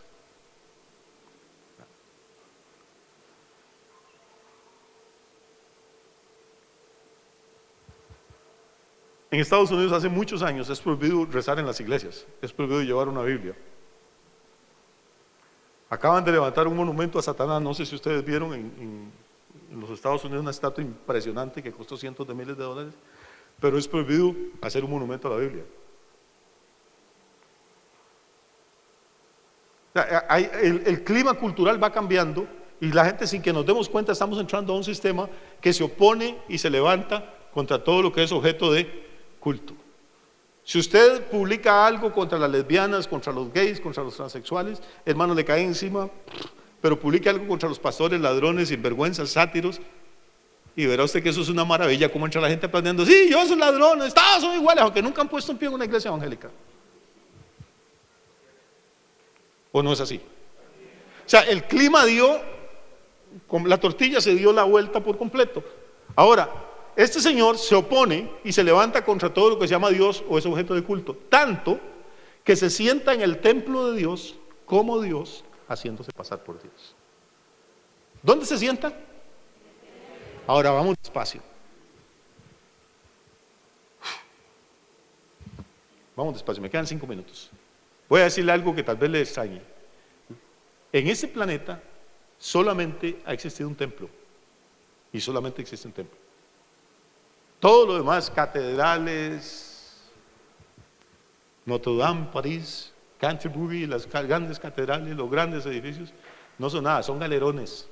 En Estados Unidos hace muchos años es prohibido rezar en las iglesias, es prohibido llevar una Biblia. Acaban de levantar un monumento a Satanás, no sé si ustedes vieron en los Estados Unidos una estatua impresionante que costó cientos de miles de dólares, pero es prohibido hacer un monumento a la Biblia. O sea, el clima cultural va cambiando y la gente, sin que nos demos cuenta, estamos entrando a un sistema que se opone y se levanta contra todo lo que es objeto de culto. Si usted publica algo contra las lesbianas, contra los gays, contra los transexuales, hermano, le cae encima, pero publique algo contra los pastores, ladrones, sinvergüenzas, sátiros, y verá usted que eso es una maravilla, como entra la gente aprendiendo, sí, yo soy ladrones, todos son iguales, aunque nunca han puesto un pie en una iglesia evangélica. ¿O no es así? O sea, el clima dio, con la tortilla se dio la vuelta por completo. Ahora, este señor se opone y se levanta contra todo lo que se llama Dios o es objeto de culto, tanto que se sienta en el templo de Dios como Dios, haciéndose pasar por Dios. ¿Dónde se sienta? Ahora vamos despacio. Vamos despacio, me quedan 5 minutos. Voy a decirle algo que tal vez le extrañe. En ese planeta solamente ha existido un templo, y solamente existe un templo. Todo lo demás, catedrales, Notre Dame, París, Canterbury, las grandes catedrales, los grandes edificios, no son nada, son galerones.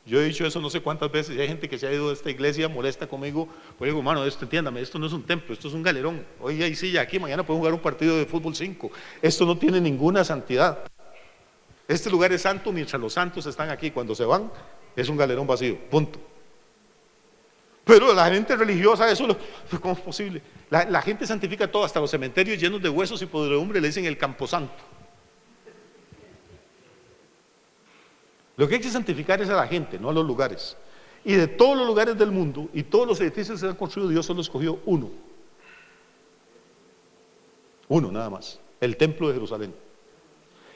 Yo he dicho eso no sé cuántas veces, y hay gente que se ha ido de esta iglesia molesta conmigo, pues digo, hermano, entiéndame, esto no es un templo, esto es un galerón. Hoy hay silla aquí, mañana pueden jugar un partido de fútbol 5. Esto no tiene ninguna santidad. Este lugar es santo mientras los santos están aquí. Cuando se van, es un galerón vacío, punto. Pero la gente religiosa, ¿cómo es posible? La gente santifica todo, hasta los cementerios llenos de huesos y podredumbre le dicen el camposanto. Lo que hay que santificar es a la gente, no a los lugares. Y de todos los lugares del mundo y todos los edificios que se han construido, Dios solo escogió uno. Uno nada más, el templo de Jerusalén.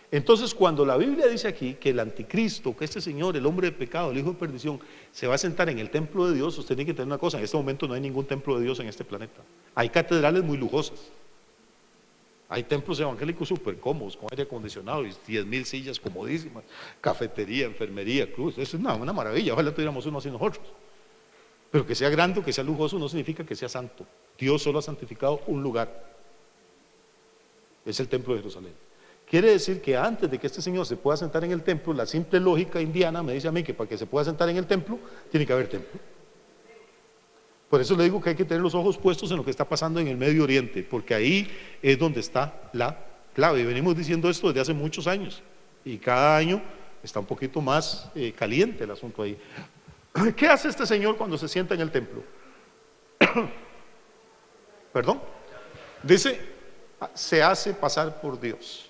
Entonces, cuando la Biblia dice aquí que el anticristo, que este señor, el hombre de pecado, el hijo de perdición, se va a sentar en el templo de Dios, usted tiene que tener una cosa: en este momento no hay ningún templo de Dios en este planeta. Hay catedrales muy lujosas, hay templos evangélicos súper cómodos, con aire acondicionado y 10,000 sillas comodísimas, cafetería, enfermería, cruz. Eso es una maravilla, ojalá tuviéramos uno así nosotros. Pero que sea grande o que sea lujoso no significa que sea santo. Dios solo ha santificado un lugar, es el templo de Jerusalén. Quiere decir que antes de que este señor se pueda sentar en el templo, la simple lógica indiana me dice a mí que para que se pueda sentar en el templo, tiene que haber templo. Por eso le digo que hay que tener los ojos puestos en lo que está pasando en el Medio Oriente, porque ahí es donde está la clave. Y venimos diciendo esto desde hace muchos años, y cada año está un poquito más caliente el asunto ahí. ¿Qué hace este señor cuando se sienta en el templo? ¿Perdón? Dice, se hace pasar por Dios.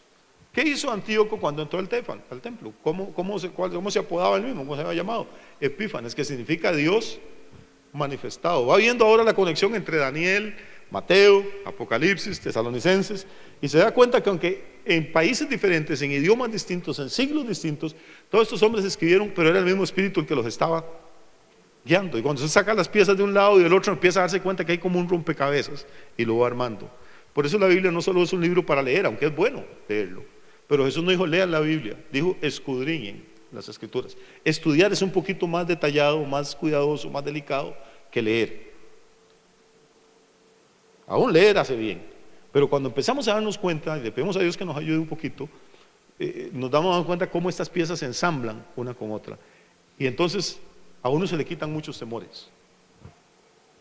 ¿Qué hizo Antíoco cuando entró al templo? ¿Cómo se apodaba él mismo? ¿Cómo se había llamado? Epífanes, que significa Dios manifestado. Va viendo ahora la conexión entre Daniel, Mateo, Apocalipsis, Tesalonicenses, y se da cuenta que aunque en países diferentes, en idiomas distintos, en siglos distintos, todos estos hombres escribieron, pero era el mismo espíritu el que los estaba guiando. Y cuando se saca las piezas de un lado y del otro, empieza a darse cuenta que hay como un rompecabezas y lo va armando. Por eso la Biblia no solo es un libro para leer, aunque es bueno leerlo, pero Jesús no dijo lean la Biblia, dijo escudriñen las escrituras. Estudiar es un poquito más detallado, más cuidadoso, más delicado que leer. Aún leer hace bien, pero cuando empezamos a darnos cuenta, y le pedimos a Dios que nos ayude un poquito, nos damos cuenta cómo estas piezas se ensamblan una con otra, y entonces a uno se le quitan muchos temores,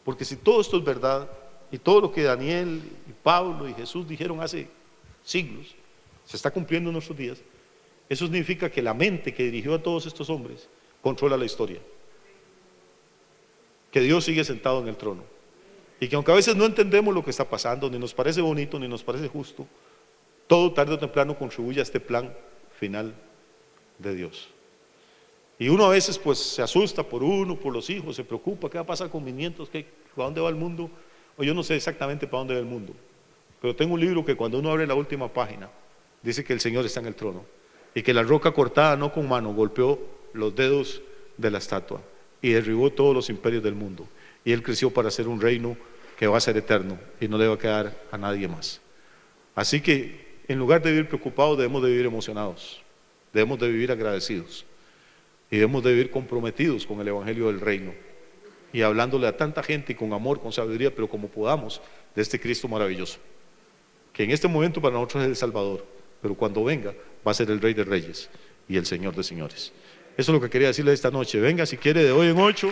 porque si todo esto es verdad, y todo lo que Daniel y Pablo y Jesús dijeron hace siglos se está cumpliendo en nuestros días, eso significa que la mente que dirigió a todos estos hombres controla la historia, que Dios sigue sentado en el trono, y que aunque a veces no entendemos lo que está pasando, ni nos parece bonito, ni nos parece justo, todo tarde o temprano contribuye a este plan final de Dios. Y uno a veces pues se asusta por uno, por los hijos, se preocupa, ¿qué va a pasar con mis nietos? ¿A dónde va el mundo? o yo no sé exactamente para dónde va el mundo, pero tengo un libro que cuando uno abre la última página, dice que el Señor está en el trono y que la roca cortada no con mano golpeó los dedos de la estatua y derribó todos los imperios del mundo, y Él creció para ser un reino que va a ser eterno y no le va a quedar a nadie más. Así que en lugar de vivir preocupados, debemos de vivir emocionados, debemos de vivir agradecidos y debemos de vivir comprometidos con el evangelio del reino y hablándole a tanta gente y con amor, con sabiduría, pero como podamos, de este Cristo maravilloso, que en este momento para nosotros es el Salvador, pero cuando venga va a ser el Rey de Reyes y el Señor de Señores. Eso es lo que quería decirle esta noche. Venga si quiere de hoy en 8.